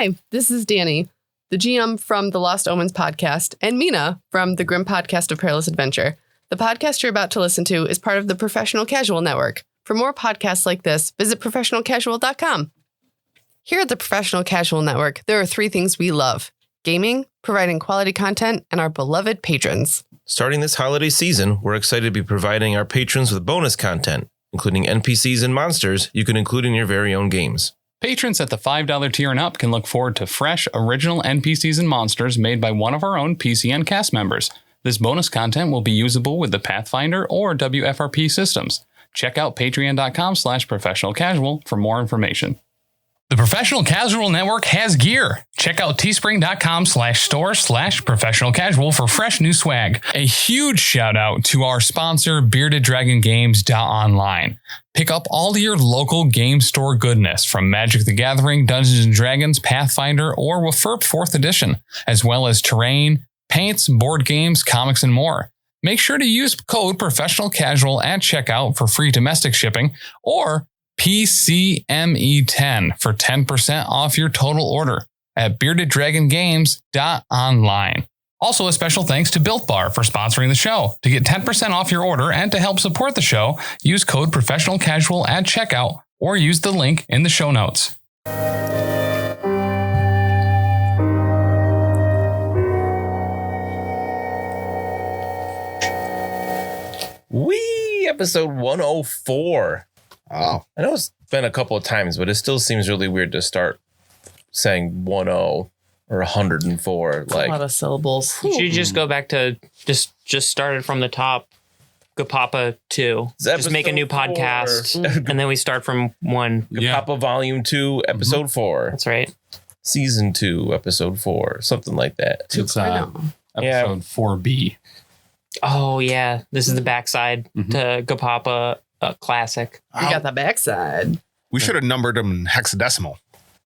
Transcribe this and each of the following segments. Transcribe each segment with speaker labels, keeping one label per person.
Speaker 1: Hi, this is Danny, the GM from the Lost Omens podcast, and Mina from the Grim Podcast of Perilous Adventure. The podcast you're about to listen to is part of the Professional Casual Network. For more podcasts like this, visit professionalcasual.com. Here at the Professional Casual Network, there are three things we love: gaming, providing quality content, and our beloved patrons.
Speaker 2: Starting this holiday season, we're excited to be providing our patrons with bonus content, including NPCs and monsters you can include in your very own games.
Speaker 3: Patrons at the $5 tier and up can look forward to fresh, original NPCs and monsters made by one of our own PCN cast members. This bonus content will be usable with the Pathfinder or WFRP systems. Check out patreon.com/professionalcasual for more information. The Professional Casual Network has gear. Check out teespring.com/store/professionalcasual for fresh new swag. A huge shout out to our sponsor, BeardedDragonGames.online. Pick up all your local game store goodness from Magic the Gathering, Dungeons & Dragons, Pathfinder, or WFRP 4th edition, as well as terrain, paints, board games, comics, and more. Make sure to use code PROFessionalCasual at checkout for free domestic shipping, or PCME10 for 10% off your total order at BeardedDragonGames.online. Also, a special thanks to Built Bar for sponsoring the show. To get 10% off your order and to help support the show, use code PROFessionalCasual at checkout or use the link in the show notes.
Speaker 2: Wee! Episode 104.
Speaker 4: Oh,
Speaker 2: I know it's been a couple of times, but it still seems really weird to start saying 10 or 104.
Speaker 1: A lot of syllables.
Speaker 5: You should just go back to just started from the top. Go Papa 2. Just make a new podcast. And then we start from 1.
Speaker 2: Papa Volume 2, Episode 4.
Speaker 5: That's right.
Speaker 2: Season 2, Episode 4. Something like that.
Speaker 3: It's episode 4B.
Speaker 5: Oh, yeah. This is the backside to Go Papa Classic.
Speaker 1: We got the backside.
Speaker 4: we should have numbered them in hexadecimal.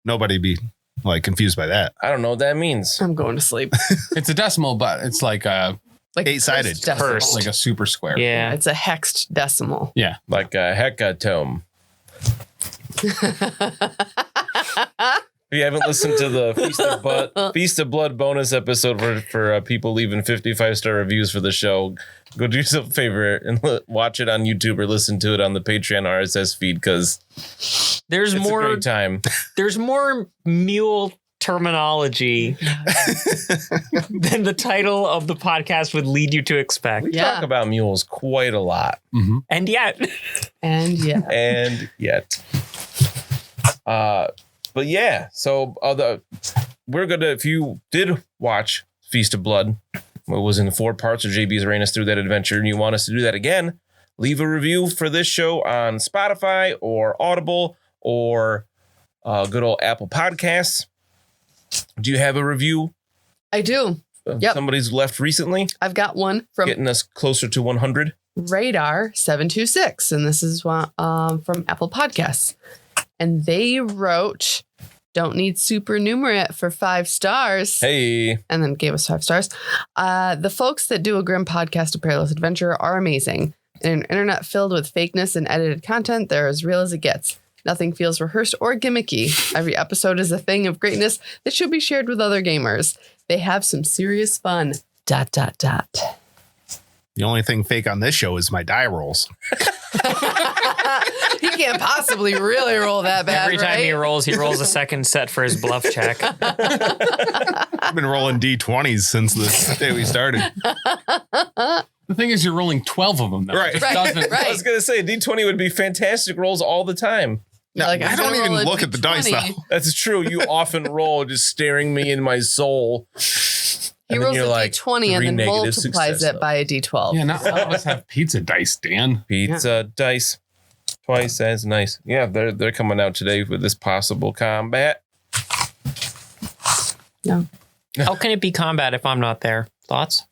Speaker 4: Nobody be like confused by that.
Speaker 2: I don't know what that means.
Speaker 1: I'm going to sleep.
Speaker 3: It's a decimal, but it's like a
Speaker 1: Like
Speaker 4: 8-sided.
Speaker 1: decimal.
Speaker 3: like a super square.
Speaker 5: Yeah.
Speaker 1: It's a hexed decimal.
Speaker 3: Yeah.
Speaker 2: Like a hecatome. If you haven't listened to the Feast of Blood bonus episode for people leaving 55-star reviews for the show, go do yourself a favor and watch it on YouTube or listen to it on the Patreon RSS feed, because
Speaker 5: There's
Speaker 2: it's
Speaker 5: more
Speaker 2: a great time.
Speaker 5: There's more mule terminology than the title of the podcast would lead you to expect.
Speaker 2: We talk about mules quite a lot.
Speaker 3: Mm-hmm.
Speaker 5: And yet.
Speaker 2: And yet. But yeah, so we're gonna, if you did watch Feast of Blood, it was in 4 parts, or JB's ran us through that adventure, and you want us to do that again, leave a review for this show on Spotify or Audible or good old Apple Podcasts. Do you have a review?
Speaker 1: I do. Yep.
Speaker 2: Somebody's left recently.
Speaker 1: I've got one from
Speaker 2: Getting us closer to 100.
Speaker 1: Radar 726, and this is one from Apple Podcasts. And they wrote, "Don't need supernumerate for 5 stars."
Speaker 2: Hey.
Speaker 1: And then gave us 5 stars. The folks that do a grim podcast of Perilous Adventure are amazing. In an internet filled with fakeness and edited content, they're as real as it gets. Nothing feels rehearsed or gimmicky. Every episode is a thing of greatness that should be shared with other gamers. They have some serious fun. ...
Speaker 4: The only thing fake on this show is my die rolls.
Speaker 1: He can't possibly really roll that bad.
Speaker 5: Every time
Speaker 1: right?
Speaker 5: he rolls a second set for his bluff check.
Speaker 4: I've been rolling D20s since the day we started.
Speaker 3: The thing is, you're rolling 12 of them, though.
Speaker 4: Right.
Speaker 3: It just doesn't-
Speaker 1: Right.
Speaker 2: I was going to say, D20 would be fantastic rolls all the time.
Speaker 4: No,
Speaker 1: Like,
Speaker 4: I
Speaker 1: I'm
Speaker 4: don't
Speaker 1: gonna
Speaker 4: even
Speaker 1: roll a
Speaker 4: look at the dice,
Speaker 1: D20.
Speaker 4: though.
Speaker 2: That's true. You often roll, just staring me in my soul.
Speaker 1: He
Speaker 2: And then
Speaker 1: rolls
Speaker 2: you're
Speaker 1: a
Speaker 2: like,
Speaker 1: D20 and
Speaker 2: 3
Speaker 1: then
Speaker 2: negative
Speaker 1: multiplies
Speaker 2: success.
Speaker 1: it by a D12.
Speaker 3: Yeah, not all of us have pizza dice, Dan.
Speaker 2: Pizza dice. Twice as nice. Yeah, they're coming out today with this possible combat.
Speaker 1: No.
Speaker 5: How can it be combat if I'm not there? Thoughts?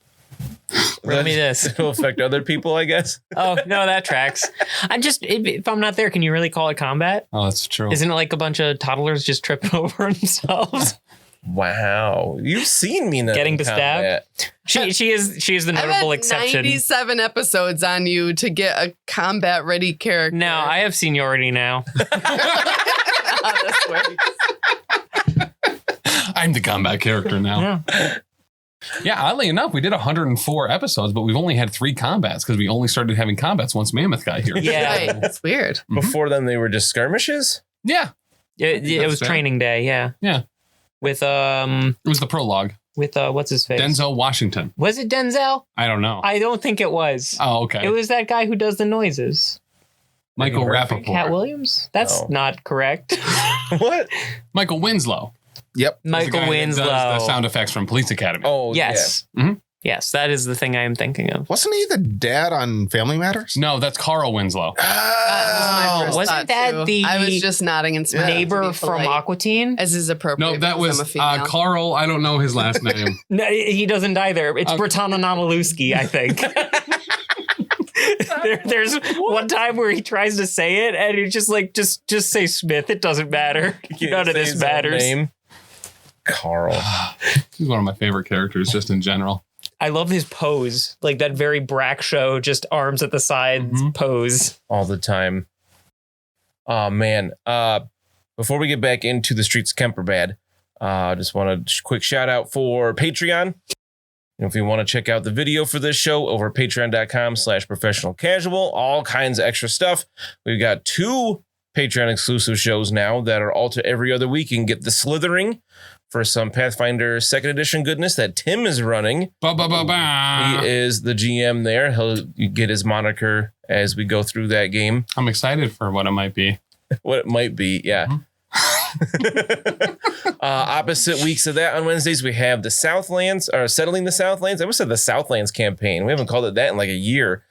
Speaker 5: Riddle me this.
Speaker 2: It'll affect other people, I guess.
Speaker 5: Oh, no, that tracks. If I'm not there, can you really call it combat?
Speaker 3: Oh, that's true.
Speaker 5: Isn't it like a bunch of toddlers just tripping over themselves?
Speaker 2: Wow. You've seen Mina
Speaker 5: Getting
Speaker 2: in
Speaker 5: to stab?
Speaker 2: combat.
Speaker 5: She is the
Speaker 1: I've
Speaker 5: notable
Speaker 1: had
Speaker 5: exception.
Speaker 1: 97 episodes on you to get a combat ready character.
Speaker 5: No, I have seniority now.
Speaker 1: This works.
Speaker 3: I'm the combat character now. Yeah, oddly enough, we did 104 episodes, but we've only had 3 combats because we only started having combats once Mammoth got here.
Speaker 5: Yeah.
Speaker 1: Right. That's weird.
Speaker 2: Before then, they were just skirmishes.
Speaker 3: Yeah.
Speaker 5: It was training day. Yeah.
Speaker 3: Yeah.
Speaker 5: With
Speaker 3: It was the prologue.
Speaker 5: With what's his face?
Speaker 3: Denzel Washington.
Speaker 5: Was it Denzel?
Speaker 3: I don't know.
Speaker 5: I don't think it was.
Speaker 3: Oh, okay.
Speaker 5: It was that guy who does the noises.
Speaker 3: Michael Rappaport.
Speaker 5: Cat Williams? That's not correct.
Speaker 2: What?
Speaker 3: Michael Winslow.
Speaker 4: Yep.
Speaker 3: He's the
Speaker 5: Michael
Speaker 3: guy that
Speaker 5: Winslow.
Speaker 3: does the sound effects from Police Academy.
Speaker 2: Oh,
Speaker 5: Yes.
Speaker 3: Yeah. Mm-hmm.
Speaker 5: Yes, that is the thing I am thinking of.
Speaker 4: Wasn't he the dad on Family Matters?
Speaker 3: No, that's Carl Winslow.
Speaker 5: Wasn't that the
Speaker 1: I was just nodding and smiling.
Speaker 5: neighbor from Aqua Teen?
Speaker 1: As is appropriate.
Speaker 3: No, that
Speaker 1: because
Speaker 3: was
Speaker 1: I'm a female.
Speaker 3: Carl. I don't know his last name.
Speaker 5: No, he doesn't either. It's Britannia Namaluski, I think. There's one time where he tries to say it, and he's just like, just say Smith. It doesn't matter. None of this matters.
Speaker 2: Name. Carl.
Speaker 3: He's one of my favorite characters, just in general.
Speaker 5: I love his pose, like that very Brack show, just arms at the sides pose
Speaker 2: All the time. Oh, man. Before we get back into the streets of Kemperbad, I just want a quick shout out for Patreon. If you want to check out the video for this show over at patreon.com/professionalcasual, all kinds of extra stuff. We've got 2 Patreon exclusive shows now that are all to every other week. You can get the Slithering for some Pathfinder 2nd edition goodness that Tim is running. He is the GM there. He'll get his moniker as we go through that game.
Speaker 3: I'm excited for what it might be.
Speaker 2: What it might be, yeah. Opposite weeks of that on Wednesdays, we have the Southlands, or Settling the Southlands. I almost said the Southlands campaign. We haven't called it that in like a year.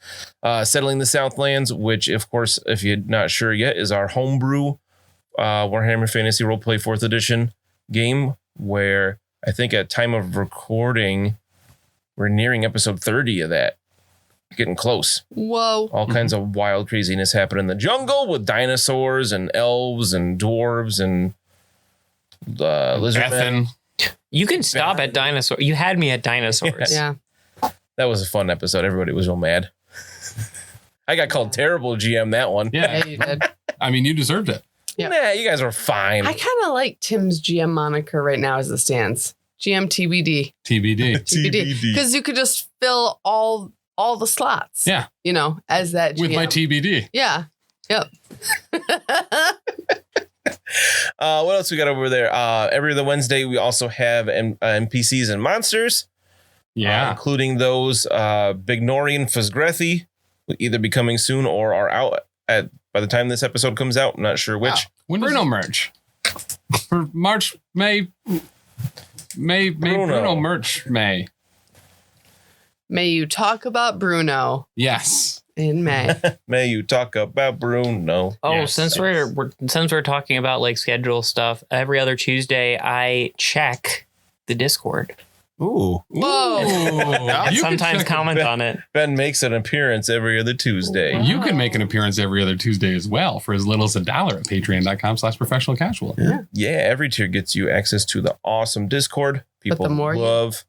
Speaker 2: Settling the Southlands, which, of course, if you're not sure yet, is our homebrew Warhammer Fantasy Roleplay 4th edition game, where I think at time of recording, we're nearing episode 30 of that. Getting close.
Speaker 1: Whoa.
Speaker 2: All kinds of wild craziness happen in the jungle with dinosaurs and elves and dwarves and lizardmen.
Speaker 5: You can stop at dinosaurs. You had me at dinosaurs.
Speaker 1: Yeah.
Speaker 2: That was a fun episode. Everybody was real mad. I got called terrible GM that one.
Speaker 3: Yeah,
Speaker 1: You did.
Speaker 3: I mean, you deserved it.
Speaker 1: Yep.
Speaker 2: Nah, you guys were fine.
Speaker 1: I kind of like Tim's GM moniker right now as it stands. GM TBD.
Speaker 3: TBD.
Speaker 1: TBD. Because you could just fill all the slots.
Speaker 3: Yeah.
Speaker 1: You know, as that GM.
Speaker 3: With my TBD.
Speaker 1: Yeah. Yep.
Speaker 2: What else we got over there? Every other Wednesday, we also have NPCs and monsters.
Speaker 3: Yeah.
Speaker 2: Including those Bignorian Fuzgrethi, will either be coming soon or are out by the time this episode comes out. I'm not sure which.
Speaker 3: Wow. When Bruno merch? For March, May, Bruno merch, May.
Speaker 1: May you talk about Bruno
Speaker 3: Yes.
Speaker 1: in May.
Speaker 2: May you talk about Bruno.
Speaker 5: Oh,
Speaker 3: Yes.
Speaker 5: since we're talking about like schedule stuff, every other Tuesday I check the Discord.
Speaker 4: Ooh.
Speaker 1: Whoa.
Speaker 5: And
Speaker 3: You can
Speaker 5: sometimes
Speaker 3: check-
Speaker 5: comment on it.
Speaker 2: Ben makes an appearance every other Tuesday.
Speaker 3: You can make an appearance every other Tuesday as well for as little as $1 at patreon.com/professionalcasual.
Speaker 2: Yeah, every tier gets you access to the awesome Discord. People
Speaker 1: the more you-
Speaker 2: love.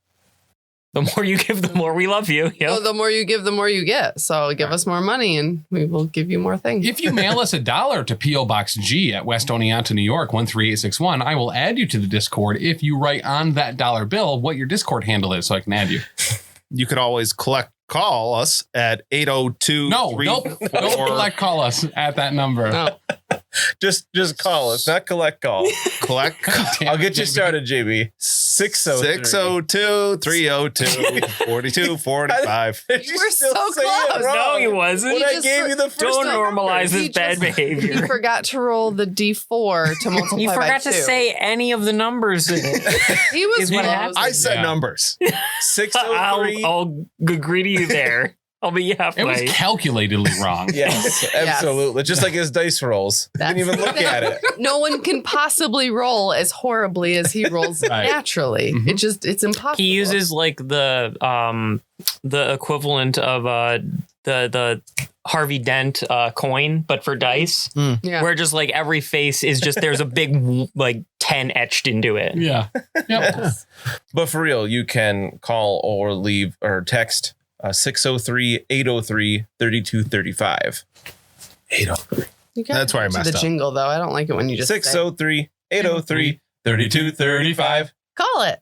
Speaker 5: The more you give, the more we love you. Yep.
Speaker 1: So the more you give, the more you get. So give us more money and we will give you more things.
Speaker 3: If you mail us $1 to P.O. Box G at West Oneonta, New York, 13861, I will add you to the Discord if you write on that dollar bill what your Discord handle is so I can add you.
Speaker 4: You could always call us at 802.
Speaker 3: No, don't call us at that number.
Speaker 1: No.
Speaker 2: Just call us, not collect call.
Speaker 4: Collect.
Speaker 2: I'll get you started, JB.
Speaker 4: 602-302-4245.
Speaker 1: You were so close.
Speaker 5: No, he wasn't.
Speaker 2: When
Speaker 1: He
Speaker 2: I
Speaker 1: just-
Speaker 2: gave you the first
Speaker 5: Don't
Speaker 2: time.
Speaker 5: normalize
Speaker 1: He
Speaker 5: this bad
Speaker 1: just-
Speaker 5: behavior.
Speaker 1: You forgot to roll the D4 to multiply
Speaker 5: You
Speaker 1: by
Speaker 5: forgot
Speaker 1: 2.
Speaker 5: to say any of the numbers in it.
Speaker 1: He was
Speaker 5: is what
Speaker 1: close.
Speaker 5: happened.
Speaker 4: I said
Speaker 3: Yeah.
Speaker 4: numbers.
Speaker 2: 603.
Speaker 5: I'll agree to you there. I'll be
Speaker 3: It was
Speaker 5: halfway.
Speaker 3: calculatedly wrong.
Speaker 2: Yes, absolutely. Just like his dice rolls. Didn't even look at it.
Speaker 1: No one can possibly roll as horribly as he rolls
Speaker 3: Right.
Speaker 1: naturally.
Speaker 3: Mhm.
Speaker 1: It's impossible.
Speaker 5: He uses like the equivalent of the Harvey Dent coin, but for dice,
Speaker 1: Yeah.
Speaker 5: where just like every face is just there's a big like 10 etched into it.
Speaker 3: Yeah. Yep.
Speaker 2: But for real, you can call or leave or text 603-803-3235. 803.
Speaker 1: You gotta
Speaker 4: That's where I
Speaker 1: get to
Speaker 4: messed
Speaker 1: the
Speaker 4: up.
Speaker 1: jingle though. I don't like it when you just say.
Speaker 2: 603-803-3235.
Speaker 1: Call it.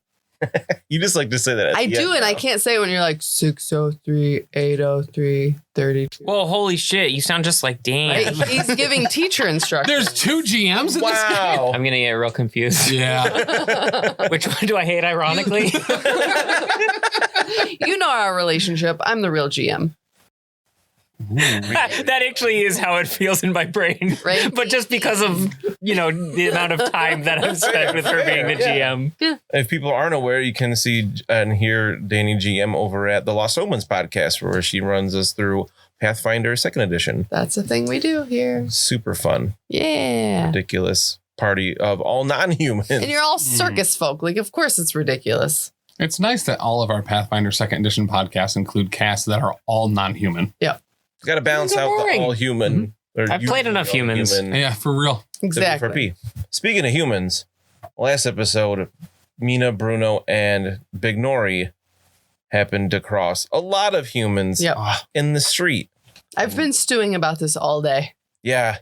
Speaker 2: You just like to say that.
Speaker 1: I do, and I can't say it when you're like 603 803 32.
Speaker 5: Well, holy shit, you sound just like Dan.
Speaker 1: Right? He's giving teacher instructions.
Speaker 3: There's 2 GMs in this game.
Speaker 2: Wow.
Speaker 5: I'm gonna get real confused.
Speaker 3: Yeah.
Speaker 5: Which one do I hate, ironically?
Speaker 1: You know our relationship. I'm the real GM.
Speaker 5: That actually is how it feels in my brain.
Speaker 1: Right.
Speaker 5: But just because of, the amount of time that I've spent with her being the GM.
Speaker 2: If people aren't aware, you can see and hear Danny GM over at the Lost Omens podcast, where she runs us through Pathfinder 2nd edition.
Speaker 1: That's a thing we do here.
Speaker 2: Super fun.
Speaker 1: Yeah.
Speaker 2: Ridiculous party of all non-humans.
Speaker 1: And you're all circus folk. Like, of course it's ridiculous.
Speaker 3: It's nice that all of our Pathfinder 2nd edition podcasts include casts that are all non-human.
Speaker 1: Yeah.
Speaker 2: Got to balance out the all human.
Speaker 5: I've played enough humans.
Speaker 3: Yeah, for real.
Speaker 1: Exactly.
Speaker 2: Speaking of humans, last episode, Mina, Bruno, and Big Nori happened to cross a lot of humans in the street.
Speaker 1: I've been stewing about this all day.
Speaker 2: Yeah.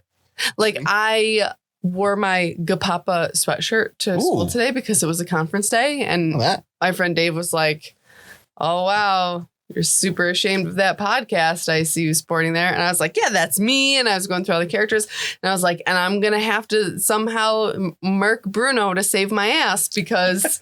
Speaker 1: Like, I wore my Gapapa sweatshirt to school today because it was a conference day. And my friend Dave was like, oh, wow, you're super ashamed of that podcast I see you sporting there. And I was like, yeah, that's me. And I was going through all the characters. And I was like, and I'm going to have to somehow murk Bruno to save my ass because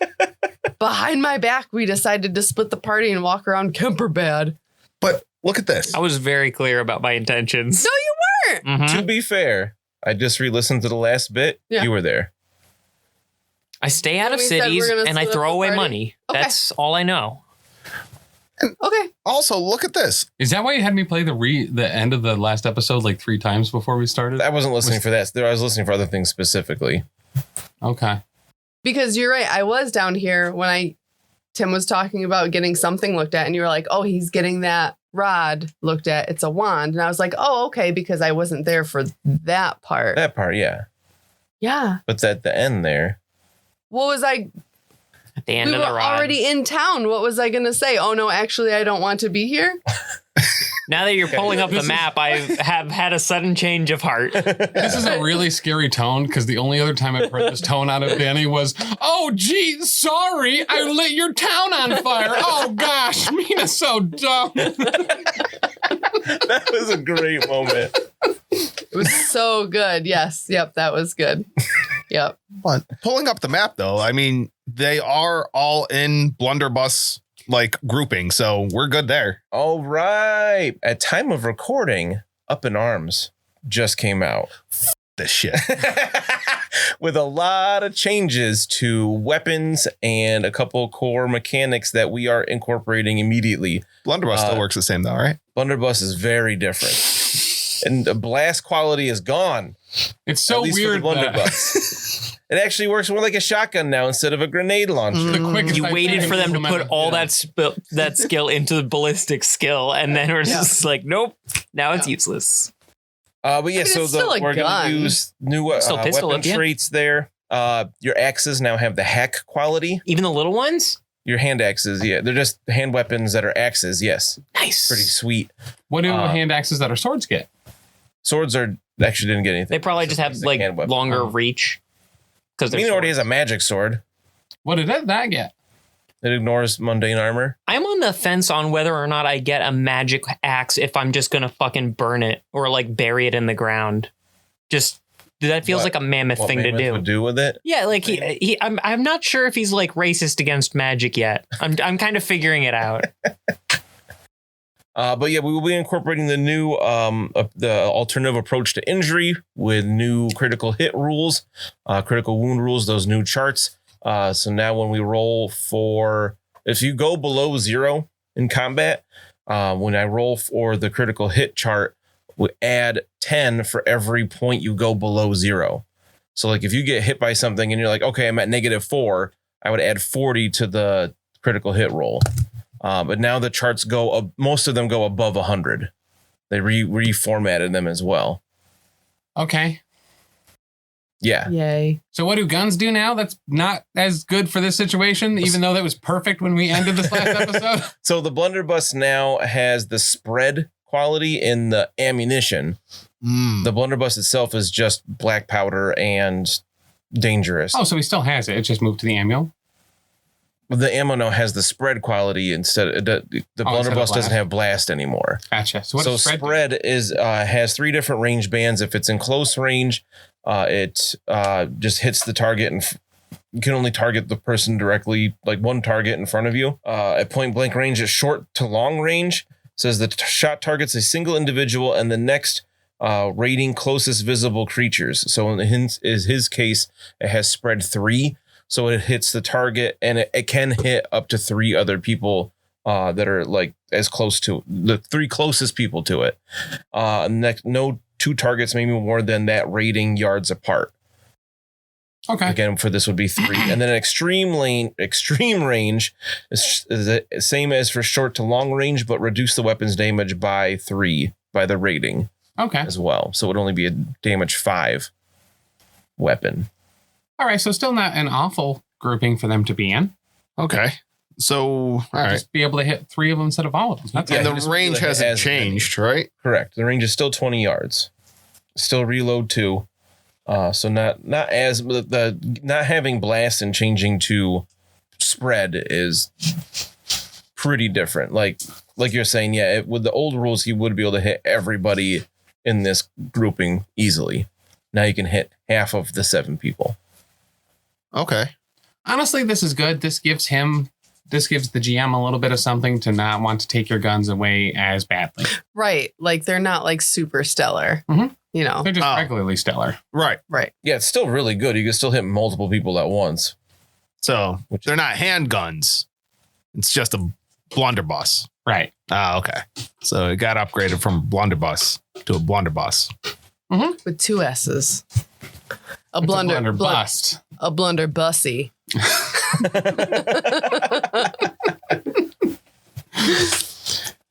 Speaker 1: behind my back, we decided to split the party and walk around Kemperbad.
Speaker 4: But look at this.
Speaker 5: I was very clear about my intentions.
Speaker 1: No, you weren't.
Speaker 5: Mm-hmm.
Speaker 2: To be fair, I just re-listened to the last bit.
Speaker 1: Yeah.
Speaker 2: You were there.
Speaker 5: I stay out of
Speaker 1: We said
Speaker 5: cities
Speaker 1: we're gonna
Speaker 5: and I
Speaker 1: split
Speaker 5: throw
Speaker 1: up the
Speaker 5: away
Speaker 1: party.
Speaker 5: money.
Speaker 1: Okay.
Speaker 5: That's all I know.
Speaker 1: Okay.
Speaker 4: Also, look at this.
Speaker 3: Is that why you had me play the end of the last episode like 3 times before we started?
Speaker 2: I wasn't listening for that. I was listening for other things specifically.
Speaker 3: Okay.
Speaker 1: Because you're right. I was down here when Tim was talking about getting something looked at and you were like, oh, he's getting that rod looked at. It's a wand. And I was like, oh, okay. Because I wasn't there for that part.
Speaker 2: That part, yeah.
Speaker 1: Yeah.
Speaker 2: But at the end there.
Speaker 1: What was I?
Speaker 5: At the end
Speaker 1: We
Speaker 5: of
Speaker 1: were
Speaker 5: the ride.
Speaker 1: already in town. What was I going to say? Oh, no, actually, I don't want to be here.
Speaker 5: Now that you're pulling up the map, I have had a sudden change of heart.
Speaker 3: This is a really scary tone because the only other time I've heard this tone out of Danny was, oh, gee, sorry, I lit your town on fire. Oh, gosh, Mina's so dumb.
Speaker 2: That was a great moment.
Speaker 1: It was so good. Yes. Yep. That was good. Yep.
Speaker 4: But pulling up the map, though, I mean, they are all in blunderbuss like grouping, so we're good there.
Speaker 2: All right. At time of recording, Up in Arms just came out.
Speaker 4: This shit.
Speaker 2: With a lot of changes to weapons and a couple core mechanics that we are incorporating immediately.
Speaker 4: Blunderbuss still works the same, though, right?
Speaker 2: Blunderbuss is very different. And the blast quality is gone.
Speaker 3: It's so
Speaker 2: At least
Speaker 3: weird.
Speaker 2: for the blunderbuss. It actually works more like a shotgun now instead of a grenade launcher.
Speaker 3: The quickest
Speaker 5: You
Speaker 3: I've
Speaker 5: waited
Speaker 3: seen
Speaker 5: for them to put
Speaker 3: implemented,
Speaker 5: all
Speaker 3: yeah.
Speaker 5: that skill into the ballistic skill, and then we're just like, nope, now it's useless.
Speaker 2: But yeah,
Speaker 1: I mean,
Speaker 2: so
Speaker 1: it's still a
Speaker 2: we're going to
Speaker 1: gun.
Speaker 2: use new
Speaker 5: Still pistol
Speaker 2: weapon
Speaker 5: whip, yeah.
Speaker 2: traits there. Your axes now have the hack quality.
Speaker 5: Even the little ones?
Speaker 2: Your hand axes, yeah. They're just hand weapons that are axes, yes.
Speaker 5: Nice.
Speaker 2: Pretty sweet.
Speaker 3: What do hand axes that are swords get?
Speaker 2: Swords actually didn't get anything.
Speaker 5: They probably just have
Speaker 2: It's
Speaker 5: like
Speaker 2: hand weapon.
Speaker 5: longer reach. Because
Speaker 2: Mina already has a magic sword.
Speaker 3: What did that get?
Speaker 2: It ignores mundane armor.
Speaker 5: I'm on the fence on whether or not I get a magic axe if I'm just gonna fucking burn it or like bury it in the ground. Just that feels like a mammoth
Speaker 2: What
Speaker 5: thing
Speaker 2: Mammoth
Speaker 5: to do.
Speaker 2: would do with it?
Speaker 5: Yeah, like I'm not sure if he's like racist against magic yet. I'm kind of figuring it out.
Speaker 2: But yeah, we will be incorporating the new the alternative approach to injury with new critical hit rules, critical wound rules, those new charts. So now when we roll if you go below 0 in combat, when I roll for the critical hit chart, we add 10 for every point you go below 0. So like if you get hit by something and you're like, okay, I'm at -4, I would add 40 to the critical hit roll. But now the charts most of them go above 100. They reformatted them as well.
Speaker 3: Okay.
Speaker 2: Yeah.
Speaker 1: Yay.
Speaker 3: So what do guns do now? That's not as good for this situation, even though that was perfect when we ended this last episode.
Speaker 2: So the blunderbuss now has the spread quality in the ammunition. The blunderbuss itself is just black powder and dangerous.
Speaker 3: Oh, so he still has it. It just moved to the ammo.
Speaker 2: the ammo now has the spread quality instead. The blunderbuss doesn't have blast anymore.
Speaker 3: Gotcha. So what does
Speaker 2: spread is has 3 different range bands. If it's in close range, it just hits the target and you can only target the person directly, like one target in front of you. At point blank range, at short to long range, says the shot targets a single individual and the next rating closest visible creatures. So in his case, it has spread 3. So it hits the target and it can hit up to 3 other people that are like as close to the 3 closest people to it. No 2 targets maybe more than that rating yards apart.
Speaker 3: Okay.
Speaker 2: Again, for this would be 3. And then extreme range is the same as for short to long range, but reduce the weapon's damage by 3 by the rating.
Speaker 3: Okay.
Speaker 2: As well. So it would only be a damage 5 weapon.
Speaker 3: All right. So still not an awful grouping for them to be in.
Speaker 4: Okay. So, all right.
Speaker 3: Just be able to hit 3 of them instead of all of them. That's
Speaker 4: and the range hasn't changed, right?
Speaker 2: Correct. The range is still 20 yards. Still reload 2. So not having blast and changing to spread is pretty different. Like you're saying, yeah, with the old rules, he would be able to hit everybody in this grouping easily. Now you can hit half of the 7 people.
Speaker 4: Okay.
Speaker 3: Honestly, this is good. This gives the GM a little bit of something to not want to take your guns away as badly.
Speaker 1: Right. Like they're not like super stellar.
Speaker 3: Mm-hmm.
Speaker 1: You know,
Speaker 3: they're just regularly stellar.
Speaker 4: Right.
Speaker 2: Yeah, it's still really good. You can still hit multiple people at once.
Speaker 4: So they're not handguns. It's just a blunderbuss.
Speaker 3: Right.
Speaker 4: Okay. So it got upgraded from blunderbuss to a blunderbuss.
Speaker 3: Mm-hmm.
Speaker 1: with 2 S's. A
Speaker 3: It's
Speaker 1: blunder,
Speaker 3: a blunderbuss.
Speaker 1: A blunderbussy.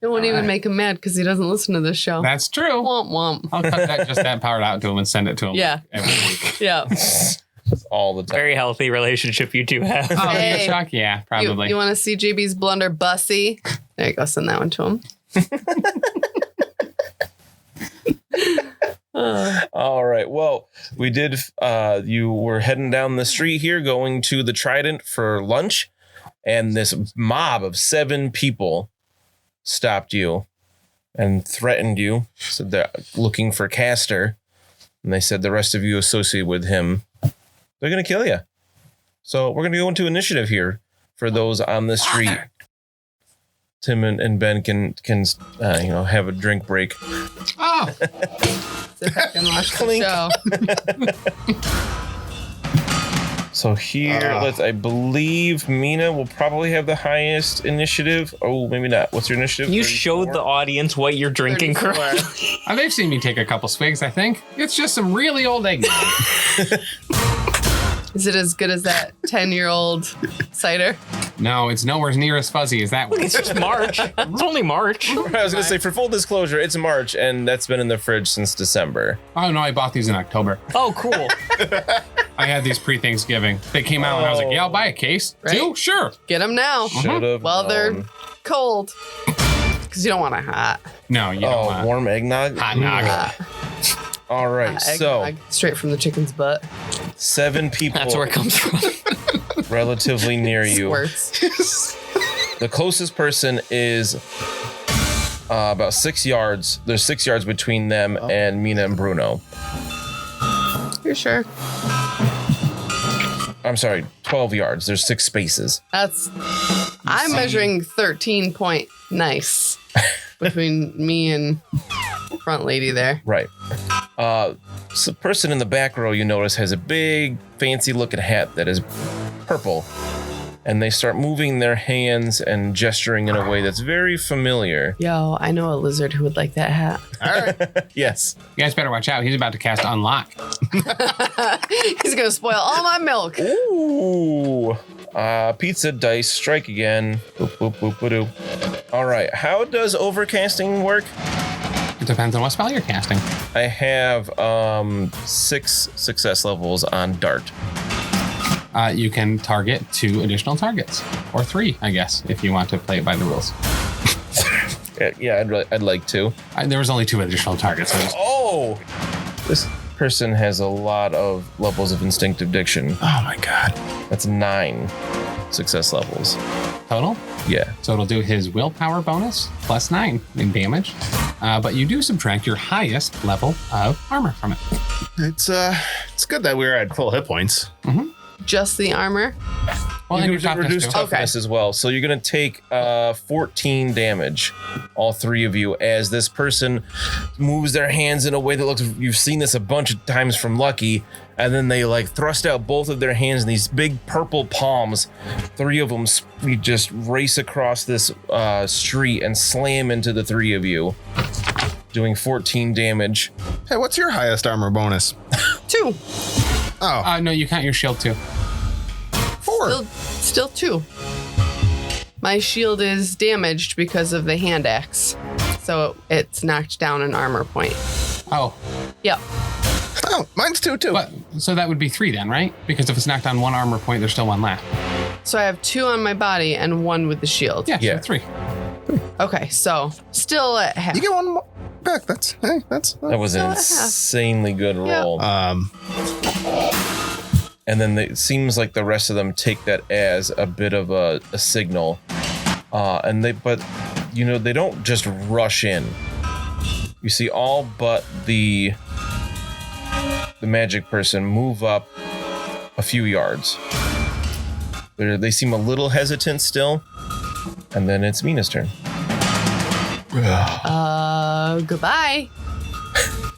Speaker 1: It won't even make him mad because he doesn't listen to this show.
Speaker 3: That's true.
Speaker 1: Womp womp.
Speaker 3: I'll cut that part out to him and send it to him.
Speaker 1: Yeah.
Speaker 3: Every week.
Speaker 1: Yeah.
Speaker 2: All the time.
Speaker 5: Very healthy relationship you 2 have.
Speaker 3: Oh,
Speaker 1: Hey.
Speaker 3: shock? Yeah, probably.
Speaker 1: You want to see JB's blunderbussy? There you go. Send that one to him.
Speaker 2: All right. Well, we did. You were heading down the street here, going to the Trident for lunch, and this mob of 7 people stopped you and threatened you. So they're looking for Caster, and they said the rest of you associated with him, they're going to kill you. So we're going to go into initiative here for those on the street. Tim and Ben can have a drink break.
Speaker 3: Oh,
Speaker 1: Sit back and watch the
Speaker 2: Clink.
Speaker 1: show.
Speaker 2: So here, I believe Mina will probably have the highest initiative. Oh, maybe not. What's your initiative?
Speaker 5: You
Speaker 2: 34?
Speaker 5: showed the audience what you're drinking,
Speaker 1: 34.
Speaker 5: currently.
Speaker 3: they've seen me take a couple swigs, I think. It's just some really old eggnog.
Speaker 1: Is it as good as that 10-year-old cider?
Speaker 3: No, it's nowhere near as fuzzy as that one.
Speaker 5: It's just March. It's only March.
Speaker 2: I was going to say, for full disclosure, it's March, and that's been in the fridge since December.
Speaker 3: Oh, no, I bought these in October.
Speaker 5: Oh, cool.
Speaker 3: I had these pre-Thanksgiving. They came out and I was like, yeah, I'll buy a case.
Speaker 1: Right?
Speaker 3: 2? Sure.
Speaker 1: Get them now.
Speaker 2: Should have.
Speaker 1: While they're cold. Because you don't want a hot.
Speaker 3: No, you don't want
Speaker 2: warm eggnog.
Speaker 3: hot nog.
Speaker 2: All right, so
Speaker 1: Eggnog straight from the chicken's butt.
Speaker 2: 7 people
Speaker 5: That's where it comes from.
Speaker 2: relatively near you.
Speaker 1: Squirts.
Speaker 2: The closest person is about 6 yards. There's 6 yards between them and Mina and Bruno.
Speaker 1: You're sure?
Speaker 2: I'm sorry, 12 yards. There's 6 spaces.
Speaker 1: I'm measuring 13 point nice between me and front lady there.
Speaker 2: Right. So the person in the back row, you notice, has a big, fancy-looking hat that is purple. And they start moving their hands and gesturing in a way that's very familiar.
Speaker 1: Yo, I know a lizard who would like that hat.
Speaker 4: All right.
Speaker 2: Yes.
Speaker 3: You guys better watch out. He's about to cast Unlock.
Speaker 1: He's going to spoil all my milk.
Speaker 2: Ooh. Pizza dice, strike again. Boop, boop, boop, ba-doop. All right. How does overcasting work?
Speaker 3: It depends on what spell you're casting.
Speaker 2: I have 6 success levels on Dart.
Speaker 3: You can target 2 additional targets. Or 3, I guess, if you want to play it by the rules.
Speaker 2: Yeah, I'd like to.
Speaker 3: There was only 2 additional targets. So
Speaker 2: Oh! This person has a lot of levels of instinctive diction.
Speaker 4: Oh my God.
Speaker 2: That's 9. success levels.
Speaker 3: Total?
Speaker 2: Yeah.
Speaker 3: So it'll do his willpower bonus plus 9 in damage. But you do subtract your highest level of armor from it.
Speaker 4: It's good that we're at full hit points.
Speaker 1: Just the armor?
Speaker 3: Well,
Speaker 2: you
Speaker 3: and
Speaker 2: can
Speaker 3: your
Speaker 2: reduce
Speaker 3: toughness too.
Speaker 2: toughness as well. So you're going to take 14 damage, all three of you, as this person moves their hands in a way that looks, you've seen this a bunch of times from Lucky, and then they like thrust out both of their hands in these big purple palms. Three of them just race across this street and slam into the three of you, doing 14 damage.
Speaker 4: Hey, what's your highest armor bonus?
Speaker 1: 2.
Speaker 4: Oh,
Speaker 3: No, you count your shield too.
Speaker 4: 4.
Speaker 1: Still 2. My shield is damaged because of the hand axe. So it's knocked down an armor point.
Speaker 3: Oh,
Speaker 1: Yep.
Speaker 4: Oh, mine's 2 too.
Speaker 3: but so that would be 3 then, right? Because if it's knocked on 1 armor point, there's still 1 left.
Speaker 1: So I have 2 on my body and 1 with the shield.
Speaker 3: Yeah,
Speaker 2: Yeah.
Speaker 3: so 3.
Speaker 1: Okay, so still at half.
Speaker 4: You get 1 more back. That's
Speaker 2: That was an insanely good roll. And then it seems like the rest of them take that as a bit of a signal. But they don't just rush in. You see all but the magic person move up a few yards. They seem a little hesitant still. And then it's Mina's turn.
Speaker 1: Goodbye.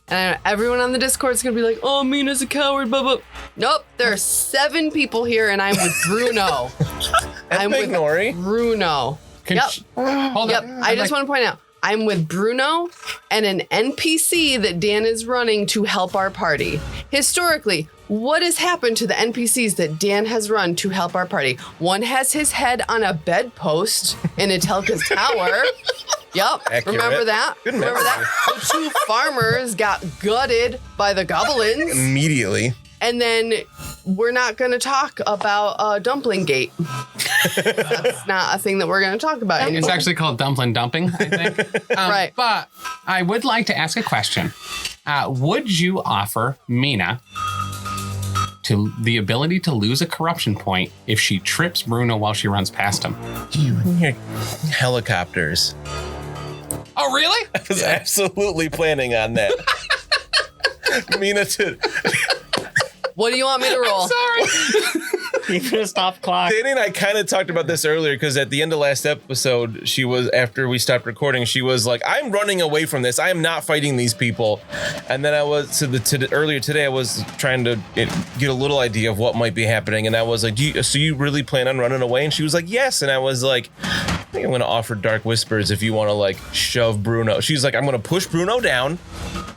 Speaker 1: And everyone on the Discord is going to be like, oh, Mina's a coward, blah, blah. Nope, there are 7 people here and I'm with Bruno. I'm with
Speaker 2: Nori.
Speaker 1: Bruno. Yep.
Speaker 3: Hold
Speaker 1: Yep.
Speaker 3: on.
Speaker 1: I just want to point out, I'm with Bruno and an NPC that Dan is running to help our party. Historically, what has happened to the NPCs that Dan has run to help our party? One has his head on a bedpost in Atelka's tower. Yep.
Speaker 2: Accurate.
Speaker 1: Remember that?
Speaker 2: Good
Speaker 1: Remember
Speaker 2: memory.
Speaker 1: that? The 2 farmers got gutted by the goblins.
Speaker 2: Immediately.
Speaker 1: And then we're not going to talk about Dumpling Gate. That's not a thing that we're going to talk about anymore.
Speaker 3: It's actually called dumpling dumping, I think.
Speaker 1: Right.
Speaker 3: But I would like to ask a question. Would you offer Mina to the ability to lose a corruption point if she trips Bruno while she runs past him?
Speaker 2: Helicopters.
Speaker 3: Oh, really?
Speaker 2: I was absolutely planning on that. Mina to...
Speaker 1: What do you want me to roll?
Speaker 3: Sorry.
Speaker 5: You put a stop clock.
Speaker 2: Danny and I kind of talked about this earlier because at the end of last episode, she was, after we stopped recording, she was like, I'm running away from this. I am not fighting these people. And then I was, earlier today, I was trying to get a little idea of what might be happening. And I was like, so you really plan on running away? And she was like, yes. And I was like, I think I'm going to offer Dark Whispers if you want to like shove Bruno. She's like, I'm going to push Bruno down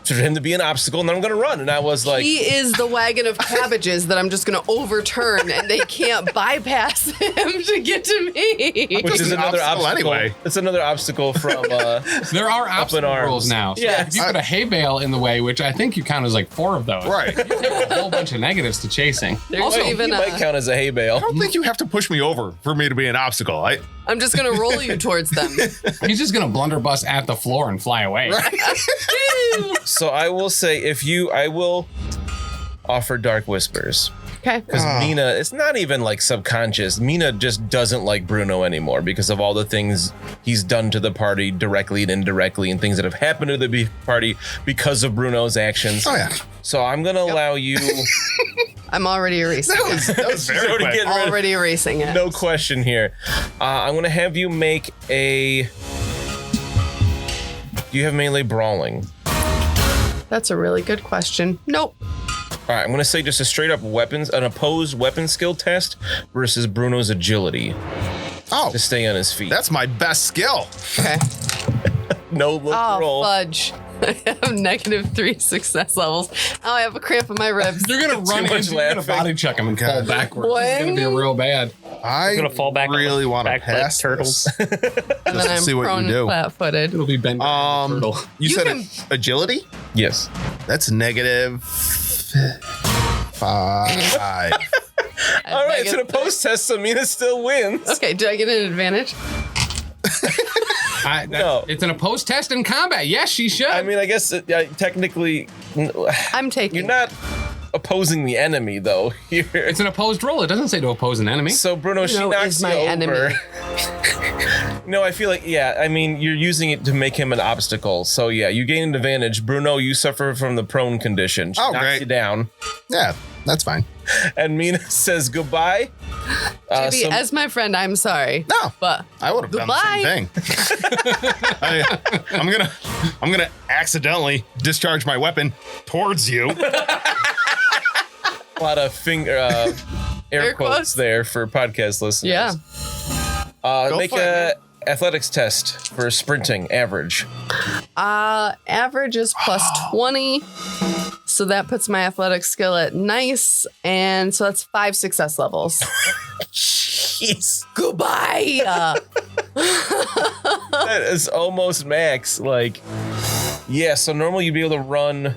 Speaker 2: for him to be an obstacle and then I'm going to run. And I was like,
Speaker 1: He is the wagon of cabbages that I'm just going to overturn and they can't bypass him to get to me.
Speaker 2: which is
Speaker 4: an
Speaker 2: another
Speaker 4: obstacle
Speaker 2: obstacle.
Speaker 4: anyway.
Speaker 2: It's another obstacle from
Speaker 3: There are
Speaker 2: in
Speaker 3: obstacle
Speaker 2: arms.
Speaker 3: rules now. So
Speaker 1: Yeah.
Speaker 3: if you put a hay bale in the way, which I think you count as like 4 of those.
Speaker 4: Right.
Speaker 3: You take a whole bunch of negatives to chasing.
Speaker 1: There's
Speaker 2: Also,
Speaker 1: even
Speaker 2: he might count as a hay bale.
Speaker 4: I don't think you have to push me over for me to be an obstacle.
Speaker 1: I'm just going to roll you towards them.
Speaker 3: He's just going to blunderbuss at the floor and fly away.
Speaker 2: So I will say, I will offer Dark Whispers.
Speaker 1: Okay.
Speaker 2: Because Mina, it's not even like subconscious. Mina just doesn't like Bruno anymore because of all the things he's done to the party directly and indirectly and things that have happened to the party because of Bruno's actions.
Speaker 4: Oh, yeah.
Speaker 2: So I'm going to allow you.
Speaker 1: I'm already erasing it.
Speaker 4: That was very
Speaker 2: already
Speaker 4: quick.
Speaker 2: getting rid of-
Speaker 1: Already erasing it.
Speaker 2: No question here. I'm going to have you make a. Do you have melee brawling?
Speaker 1: That's a really good question. Nope.
Speaker 2: All right, I'm going to say just a straight up an opposed weapon skill test versus Bruno's agility
Speaker 4: Oh,
Speaker 2: to stay on his feet.
Speaker 4: that's my best skill.
Speaker 1: Okay.
Speaker 2: No look
Speaker 1: Oh,
Speaker 2: roll.
Speaker 1: fudge. I have -3 success levels. Oh, I have a cramp in my ribs.
Speaker 3: You're going to run
Speaker 2: much
Speaker 3: into, you're going to
Speaker 2: laughing.
Speaker 3: body check him and fall
Speaker 4: God.
Speaker 3: backwards. It's going to be real bad.
Speaker 4: I
Speaker 5: gonna fall back on
Speaker 4: really
Speaker 5: the
Speaker 4: want to
Speaker 5: back like
Speaker 4: pass
Speaker 5: turtles.
Speaker 4: this.
Speaker 1: And
Speaker 4: Just
Speaker 1: then
Speaker 4: to
Speaker 1: I'm
Speaker 4: see what
Speaker 1: prone
Speaker 4: you do.
Speaker 1: and flat-footed.
Speaker 3: It'll be Ben turtle.
Speaker 4: You
Speaker 1: You
Speaker 4: said
Speaker 1: can-
Speaker 4: agility?
Speaker 2: Yes.
Speaker 4: That's -5.
Speaker 2: All right, it's an opposed test, so Mina still wins.
Speaker 1: Okay, do I get an advantage?
Speaker 2: No.
Speaker 3: It's an opposed test in combat. Yes, she should.
Speaker 2: I mean, I guess technically,
Speaker 1: I'm taking.
Speaker 2: you're not opposing the enemy, though. Here.
Speaker 6: It's an opposed roll. It doesn't say to oppose an enemy.
Speaker 2: So, Bruno, she knocks
Speaker 1: is
Speaker 2: you
Speaker 1: my
Speaker 2: over.
Speaker 1: enemy.
Speaker 2: No, I feel like, I mean, you're using it to make him an obstacle. So, yeah, you gain an advantage. Bruno, you suffer from the prone condition. She knocks
Speaker 4: great.
Speaker 2: you down.
Speaker 4: Yeah, that's fine.
Speaker 2: And Mina says goodbye.
Speaker 1: JB, as my friend, I'm sorry.
Speaker 4: No,
Speaker 1: But
Speaker 4: I would have done the same thing. I'm gonna accidentally discharge my weapon towards you.
Speaker 2: A lot of air quotes there for podcast listeners.
Speaker 1: yeah.
Speaker 2: Make
Speaker 4: for it,
Speaker 2: a athletics test for sprinting average.
Speaker 1: Average is plus 20. So that puts my athletic skill at nice. And so that's 5 success levels.
Speaker 2: Jeez.
Speaker 1: Goodbye.
Speaker 2: That is almost max. Like, yeah, so normally you'd be able to run.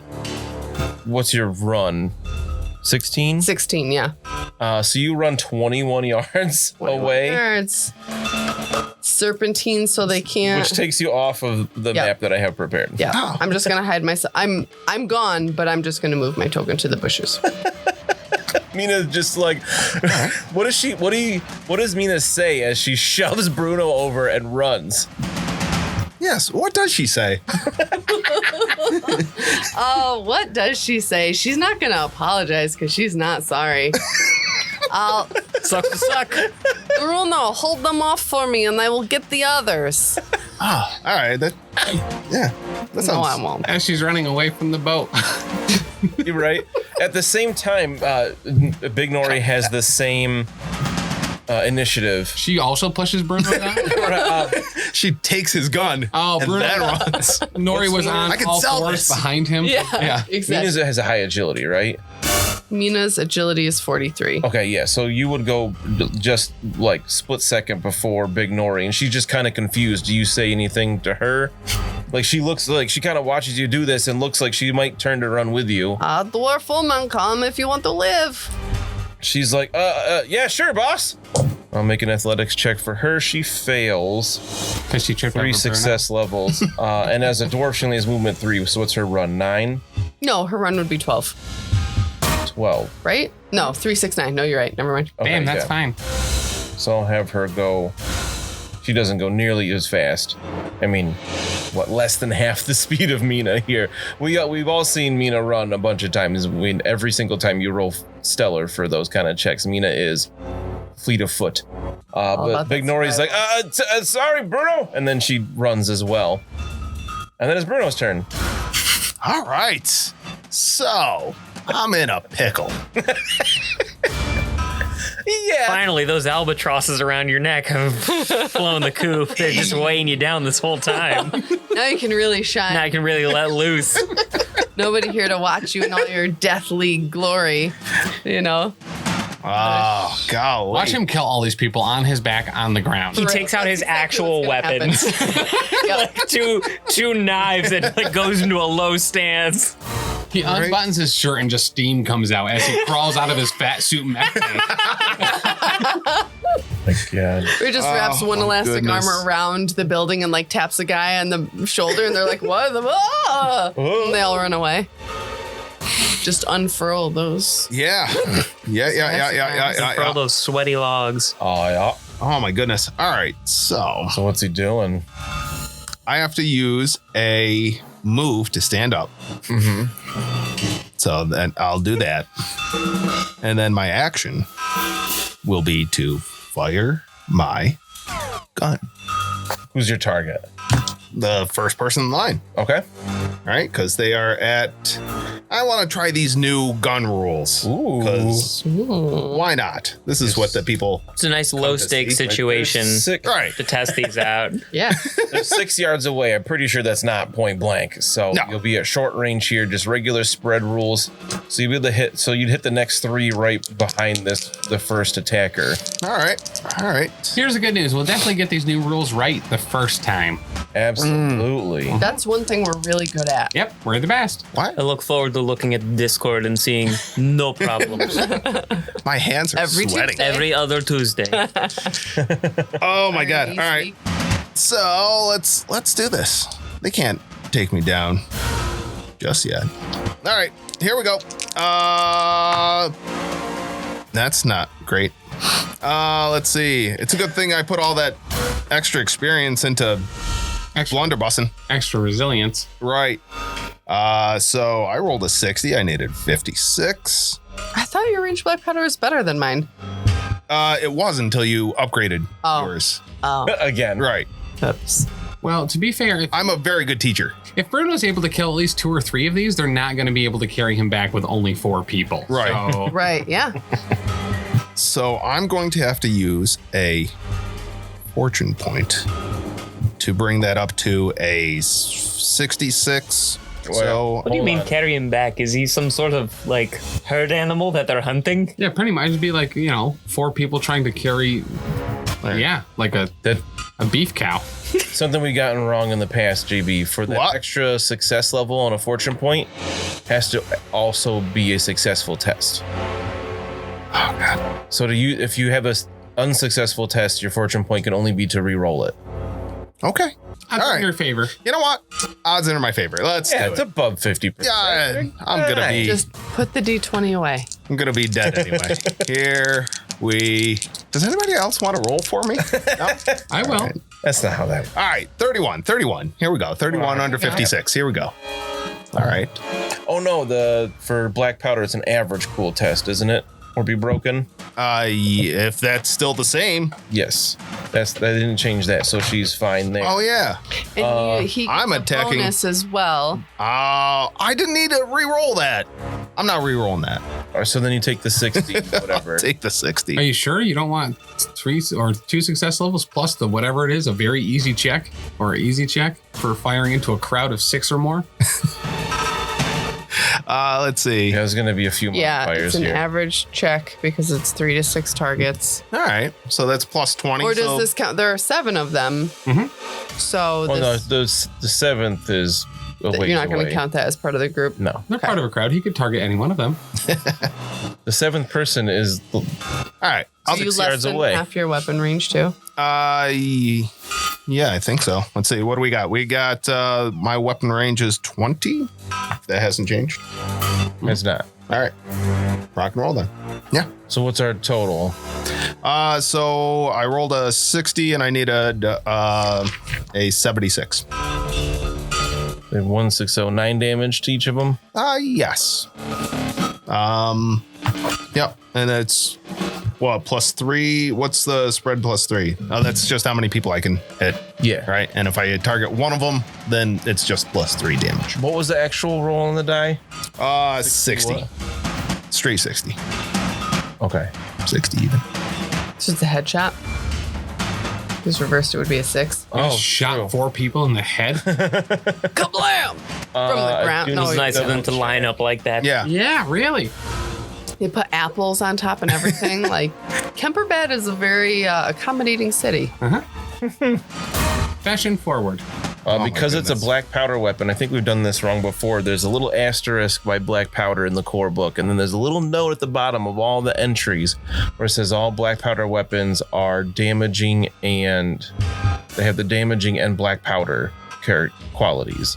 Speaker 2: What's your run? 16?
Speaker 1: 16, yeah.
Speaker 2: So you run 21 yards away,
Speaker 1: Nerds. Serpentine, so they can't.
Speaker 2: which takes you off of the map that I have prepared.
Speaker 1: Yeah, I'm just gonna hide myself. I'm gone, but I'm just gonna move my token to the bushes.
Speaker 2: Mina's just like, what does Mina say as she shoves Bruno over and runs?
Speaker 4: Yes, what does she say?
Speaker 1: Oh, what does she say? She's not gonna apologize because she's not sorry. I'll
Speaker 5: Suck to suck.
Speaker 1: Bruno, hold them off for me, and I will get the others.
Speaker 4: All right. That
Speaker 1: No,
Speaker 4: sounds.
Speaker 1: I won't.
Speaker 6: As she's running away from the boat.
Speaker 2: You're right. At the same time, Big Nori has the same initiative.
Speaker 6: She also pushes Bruno down?
Speaker 4: She takes his gun.
Speaker 6: Oh,
Speaker 4: and
Speaker 6: Bruno.
Speaker 4: then runs.
Speaker 6: Nori was on
Speaker 4: I can
Speaker 6: all
Speaker 4: sell
Speaker 6: fours
Speaker 4: this.
Speaker 6: behind him.
Speaker 1: Yeah, exactly.
Speaker 2: Mina has a high agility, right?
Speaker 1: Mina's agility is 43.
Speaker 2: Okay, yeah. So you would go just like split second before Big Nori, and she's just kind of confused. Do you say anything to her? Like she looks like she kind of watches you do this and looks like she might turn to run with you.
Speaker 1: Dwarf woman, come if you want to live.
Speaker 2: She's like, yeah, sure, boss. I'll make an athletics check for her. She fails.
Speaker 6: Because she tripped
Speaker 2: 3
Speaker 6: over
Speaker 2: success levels. And as a dwarf, she only has movement 3. So what's her run? 9?
Speaker 1: No, her run would be 12.
Speaker 2: 12.
Speaker 1: Right? No, 3, 6, 9. No, you're right. Never mind.
Speaker 6: Bruno.
Speaker 2: Okay,
Speaker 6: Damn, that's
Speaker 2: yeah.
Speaker 6: fine.
Speaker 2: So I'll have her go. She doesn't go nearly as fast. I mean, less than half the speed of Mina here. We've all seen Mina run a bunch of times. Every single time you roll stellar for those kind of checks, Mina is fleet of foot. But Big Nori's like, sorry, Bruno. And then she runs as well. And then it's Bruno's turn.
Speaker 4: All right. So I'm in a pickle.
Speaker 2: Yeah.
Speaker 5: Finally, those albatrosses around your neck have flown the coop. They're just weighing you down this whole time.
Speaker 1: Now you can really shine.
Speaker 5: Now I can really let loose.
Speaker 1: Nobody here to watch you in all your deathly glory, you know?
Speaker 4: Oh, golly.
Speaker 6: Watch him kill all these people on his back on the ground.
Speaker 5: He takes out his actual weapons.
Speaker 1: Yep.
Speaker 5: two knives that like goes into a low stance.
Speaker 6: He unbuttons his shirt and just steam comes out as he crawls out of his fat suit mech tank.
Speaker 2: My God.
Speaker 1: Or he just wraps one elastic
Speaker 4: goodness.
Speaker 1: arm around the building and like taps a guy on the shoulder, and they're like, "What the?" Ah! And they all run away. Just unfurl those.
Speaker 4: Yeah. Yeah.
Speaker 5: For all those sweaty logs.
Speaker 2: Oh, yeah.
Speaker 4: Oh, my goodness. All right. So
Speaker 2: So what's he doing?
Speaker 4: I have to use a move to stand up. So then I'll do that. And then my action will be to fire my gun.
Speaker 2: Who's your target?
Speaker 4: The first person in line.
Speaker 2: Okay.
Speaker 4: All right. Because they are at. I want to try these new gun rules.
Speaker 2: Ooh.
Speaker 4: Because why not? This is what the people.
Speaker 5: It's a nice low stakes
Speaker 4: see, like,
Speaker 5: situation
Speaker 4: All right.
Speaker 5: to test these out.
Speaker 1: Yeah.
Speaker 2: They're 6 yards away. I'm pretty sure that's not point blank. So
Speaker 4: No.
Speaker 2: you'll be at short range here, just regular spread rules. So you'll be able to hit. So you'd hit the next 3 right behind the first attacker.
Speaker 4: All right. All right.
Speaker 6: Here's the good news. We'll definitely get these new rules right the first time.
Speaker 2: Absolutely.
Speaker 1: That's one thing we're really good at.
Speaker 6: Yep, we're the best.
Speaker 4: What?
Speaker 5: I look forward to looking at Discord and seeing no problems.
Speaker 4: My hands are
Speaker 1: Every
Speaker 4: sweating.
Speaker 1: Tuesday.
Speaker 5: Every other Tuesday.
Speaker 4: Oh my god. All right. So let's do this. They can't take me down just yet. All right, here we go. That's not great. Let's see. It's a good thing I put all that extra experience into blunderbussing.
Speaker 6: Extra resilience.
Speaker 4: Right. So I rolled a 60. I needed 56.
Speaker 1: I thought your range black powder was better than mine.
Speaker 4: It was until you upgraded yours.
Speaker 1: Oh.
Speaker 2: Again.
Speaker 4: Right.
Speaker 1: Oops.
Speaker 6: Well, to be fair,
Speaker 4: I'm a very good teacher.
Speaker 6: if Bruno's able to kill at least 2 or 3 of these, they're not going to be able to carry him back with only 4 people.
Speaker 4: Right.
Speaker 6: So,
Speaker 1: Right, yeah.
Speaker 4: So I'm going to have to use a fortune point to bring that up to a 66. So
Speaker 5: What do you mean carry him back? Is he some sort of like herd animal that they're hunting?
Speaker 6: yeah, pretty much it'd be like, 4 people trying to carry, like a beef cow.
Speaker 2: Something we've gotten wrong in the past, JB. For that
Speaker 4: What?
Speaker 2: extra success level on a fortune point, has to also be a successful test.
Speaker 4: Oh god.
Speaker 2: So if you have a unsuccessful test, your fortune point can only be to re-roll it.
Speaker 4: Okay.
Speaker 6: Odds
Speaker 4: All
Speaker 6: in
Speaker 4: right.
Speaker 6: your favor.
Speaker 4: You know what? Odds in my favor. Let's
Speaker 2: Yeah,
Speaker 4: do
Speaker 2: it's
Speaker 4: it.
Speaker 2: above 50%.
Speaker 4: Yeah, I'm gonna be
Speaker 1: Just put the D20 away.
Speaker 4: I'm gonna be dead anyway. Here we. Does anybody else want to roll for me? No?
Speaker 6: I will.
Speaker 4: All right.
Speaker 2: That's not how that works.
Speaker 4: All right, 31. Here we go. 31 under 56. Here we go. All right.
Speaker 2: Oh no, for black powder, it's an average cool test, isn't it? Or be broken?
Speaker 4: If that's still the same.
Speaker 2: Yes. That didn't change that, so she's fine there.
Speaker 4: Oh yeah.
Speaker 1: And he gets
Speaker 4: I'm
Speaker 1: a
Speaker 4: attacking-
Speaker 1: bonus as well.
Speaker 4: I didn't need to re-roll that. I'm not re-rolling that.
Speaker 2: Or so then you take the 60, whatever.
Speaker 4: Take the 60.
Speaker 6: Are you sure you don't want 3 or 2 success levels plus the whatever it is, a very easy check or easy check for firing into a crowd of 6 or more?
Speaker 4: Let's see.
Speaker 2: There's going to be a few
Speaker 1: Yeah,
Speaker 2: modifiers
Speaker 1: it's an
Speaker 2: here.
Speaker 1: average check because it's 3 to 6 targets.
Speaker 4: All right. So that's plus 20.
Speaker 1: Or does
Speaker 4: so
Speaker 1: this count? There are 7 of them. So
Speaker 2: Well, no,
Speaker 1: this,
Speaker 2: the 7th is a ways
Speaker 1: you're not going to
Speaker 2: away.
Speaker 1: count that as part of the group.
Speaker 2: No.
Speaker 6: They're part of a crowd. He could target any one of them.
Speaker 2: The 7th person is
Speaker 4: All right.
Speaker 1: So
Speaker 4: I'll
Speaker 1: you
Speaker 2: 6
Speaker 1: less
Speaker 2: yards
Speaker 1: than
Speaker 2: away.
Speaker 1: half your weapon range too.
Speaker 4: Yeah, I think so. Let's see. What do we got? We got my weapon range is 20. That hasn't changed.
Speaker 2: It's not.
Speaker 4: All right. Rock and roll then. Yeah.
Speaker 2: So what's our total?
Speaker 4: So I rolled a 60 and I needed a 76.
Speaker 2: We have 1, 6, 0, 9 damage to each of them.
Speaker 4: Yes. Yep. And it's what, plus 3? What's the spread plus 3? Oh, that's just how many people I can hit.
Speaker 2: Yeah.
Speaker 4: Right. And if I target one of them, then it's just plus 3 damage.
Speaker 2: What was the actual roll on the die?
Speaker 4: 60.
Speaker 2: what?
Speaker 4: Straight 60.
Speaker 2: Okay.
Speaker 4: 60 even.
Speaker 1: It's just a headshot. Because reversed, it would be a 6.
Speaker 6: You shot 4 people in the head.
Speaker 1: Kablam! From the ground. No,
Speaker 5: It's nice of them to line up like that.
Speaker 4: Yeah.
Speaker 6: Yeah, really.
Speaker 1: they put apples on top and everything. Like, Kemperbad is a very accommodating city.
Speaker 6: Fashion forward.
Speaker 2: Because it's a
Speaker 4: goodness.
Speaker 2: black powder weapon, I think we've done this wrong before. There's a little asterisk by black powder in the core book, and then there's a little note at the bottom of all the entries where it says all black powder weapons are damaging, and they have the damaging and black powder qualities.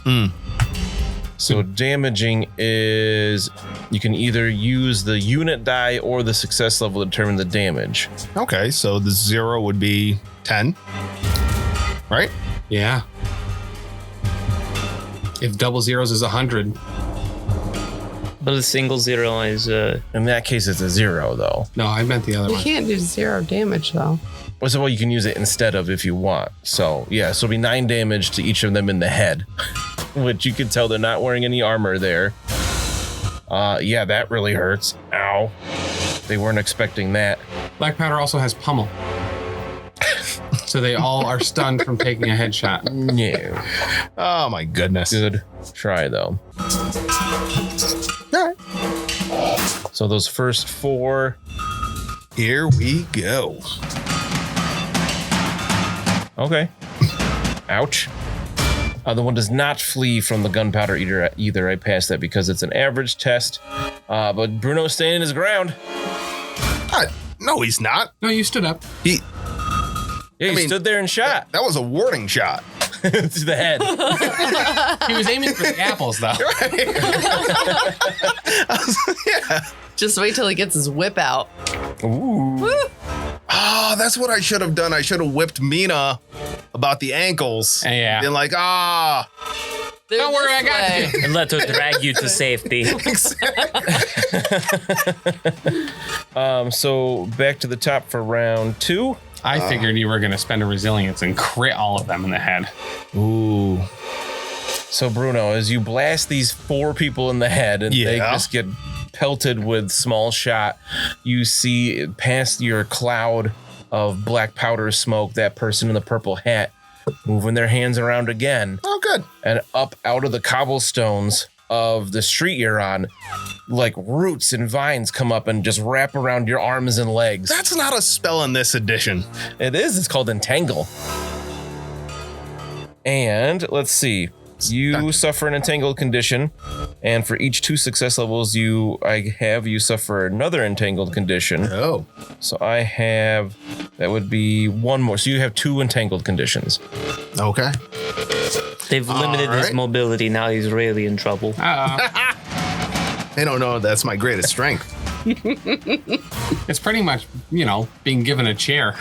Speaker 2: So damaging is you can either use the unit die or the success level to determine the damage.
Speaker 4: Okay. So the 0 would be 10. Right?
Speaker 6: Yeah. If double zeros is 100,
Speaker 5: But a single 0 is
Speaker 2: In that case, it's a 0 though.
Speaker 6: no, I meant the other
Speaker 1: You
Speaker 6: one.
Speaker 1: can't do 0 damage, though.
Speaker 2: So you can use it instead of if you want. So yeah, so it'll be 9 damage to each of them in the head, which you can tell they're not wearing any armor there. Yeah, that really hurts. Ow. They weren't expecting that.
Speaker 6: Black powder also has pummel. So they all are stunned from taking a headshot.
Speaker 2: No.
Speaker 4: Oh my goodness.
Speaker 2: Good try though.
Speaker 4: All right.
Speaker 2: So those first 4.
Speaker 4: Here we go.
Speaker 2: Okay. Ouch. The one does not flee from the gunpowder either. I passed that because it's an average test. But Bruno's standing his ground.
Speaker 4: No, he's not.
Speaker 6: No, you stood up.
Speaker 2: Yeah, he
Speaker 4: mean-
Speaker 2: stood there and shot.
Speaker 4: That was a warning shot.
Speaker 2: to the head.
Speaker 6: He was aiming for the apples, though.
Speaker 4: Yeah.
Speaker 1: Just wait till he gets his whip out.
Speaker 2: Ooh.
Speaker 1: Woo!
Speaker 4: Oh, that's what I should have done. I should have whipped Mina about the ankles.
Speaker 6: Yeah.
Speaker 4: Been like,
Speaker 6: Don't worry, I got you.
Speaker 5: And let her drag you to safety.
Speaker 2: So back to the top for round 2.
Speaker 6: I figured you were going to spend a resilience and crit all of them in the head.
Speaker 2: Ooh. So Bruno, as you blast these 4 people in the head and they just get pelted with small shot, you see past your cloud of black powder smoke that person in the purple hat moving their hands around again.
Speaker 4: oh, good.
Speaker 2: And up out of the cobblestones of the street you're on, like roots and vines come up and just wrap around your arms and legs.
Speaker 4: That's not a spell in this edition.
Speaker 2: It is. It's called Entangle. And let's see. You suffer an entangled condition, and for each 2 success levels you suffer another entangled condition.
Speaker 4: Oh.
Speaker 2: So I have, that would be 1 more. So you have 2 entangled conditions.
Speaker 4: Okay.
Speaker 5: They've limited his mobility. Now he's really in trouble.
Speaker 4: They don't know that's my greatest strength.
Speaker 6: It's pretty much, being given a chair.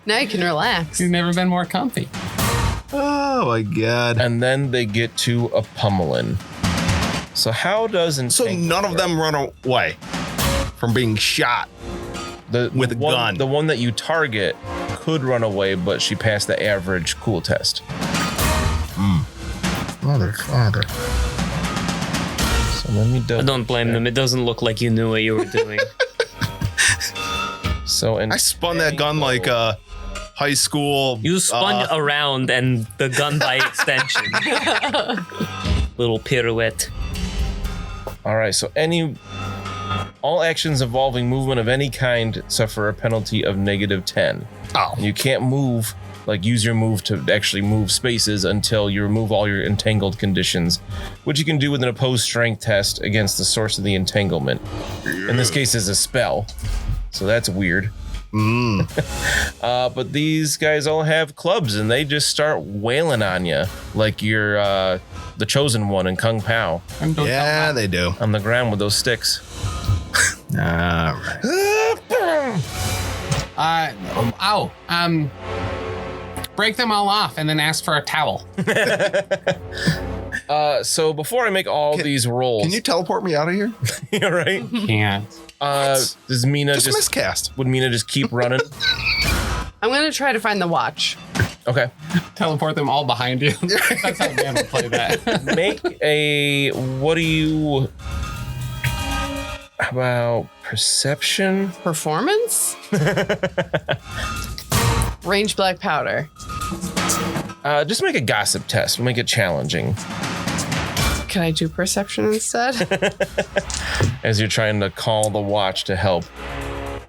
Speaker 1: Now you can relax.
Speaker 6: He's never been more comfy.
Speaker 4: Oh my God.
Speaker 2: And then they get to a pummeling. So how does
Speaker 4: So
Speaker 2: entangle
Speaker 4: none of them run away from being shot. with a gun.
Speaker 2: The one that you target could run away, but she passed the average cool test.
Speaker 4: Mother, father.
Speaker 2: So let me
Speaker 5: I don't blame them. It doesn't look like you knew what you were doing.
Speaker 2: So
Speaker 4: I spun that gun like a high school.
Speaker 5: You spun around and the gun by extension. Little pirouette.
Speaker 2: All right, so all actions involving movement of any kind suffer a penalty of -10.
Speaker 4: Oh.
Speaker 2: And you can't move, like use your move to actually move spaces until you remove all your entangled conditions, which you can do with an opposed strength test against the source of the entanglement. In this case, is a spell, so that's weird. But these guys all have clubs, and they just start wailing on you like you're the chosen one in Kung Pao
Speaker 4: Yeah, they do.
Speaker 2: on the ground with those sticks.
Speaker 4: All right.
Speaker 6: Break them all off and then ask for a towel.
Speaker 2: So before I make all these rolls,
Speaker 4: Can you teleport me out of here?
Speaker 2: yeah, right?
Speaker 6: Can't.
Speaker 2: Does Mina
Speaker 4: Just
Speaker 2: just
Speaker 4: miscast.
Speaker 2: would Mina just keep running?
Speaker 1: I'm gonna try to find the watch.
Speaker 2: Okay.
Speaker 6: Teleport them all behind you. That's how Dan would play that.
Speaker 2: Make a how about perception?
Speaker 1: Performance? Range black powder.
Speaker 2: Just make a gossip test. We'll make it challenging
Speaker 1: Can I do perception instead?
Speaker 2: as you're trying to call the watch to help.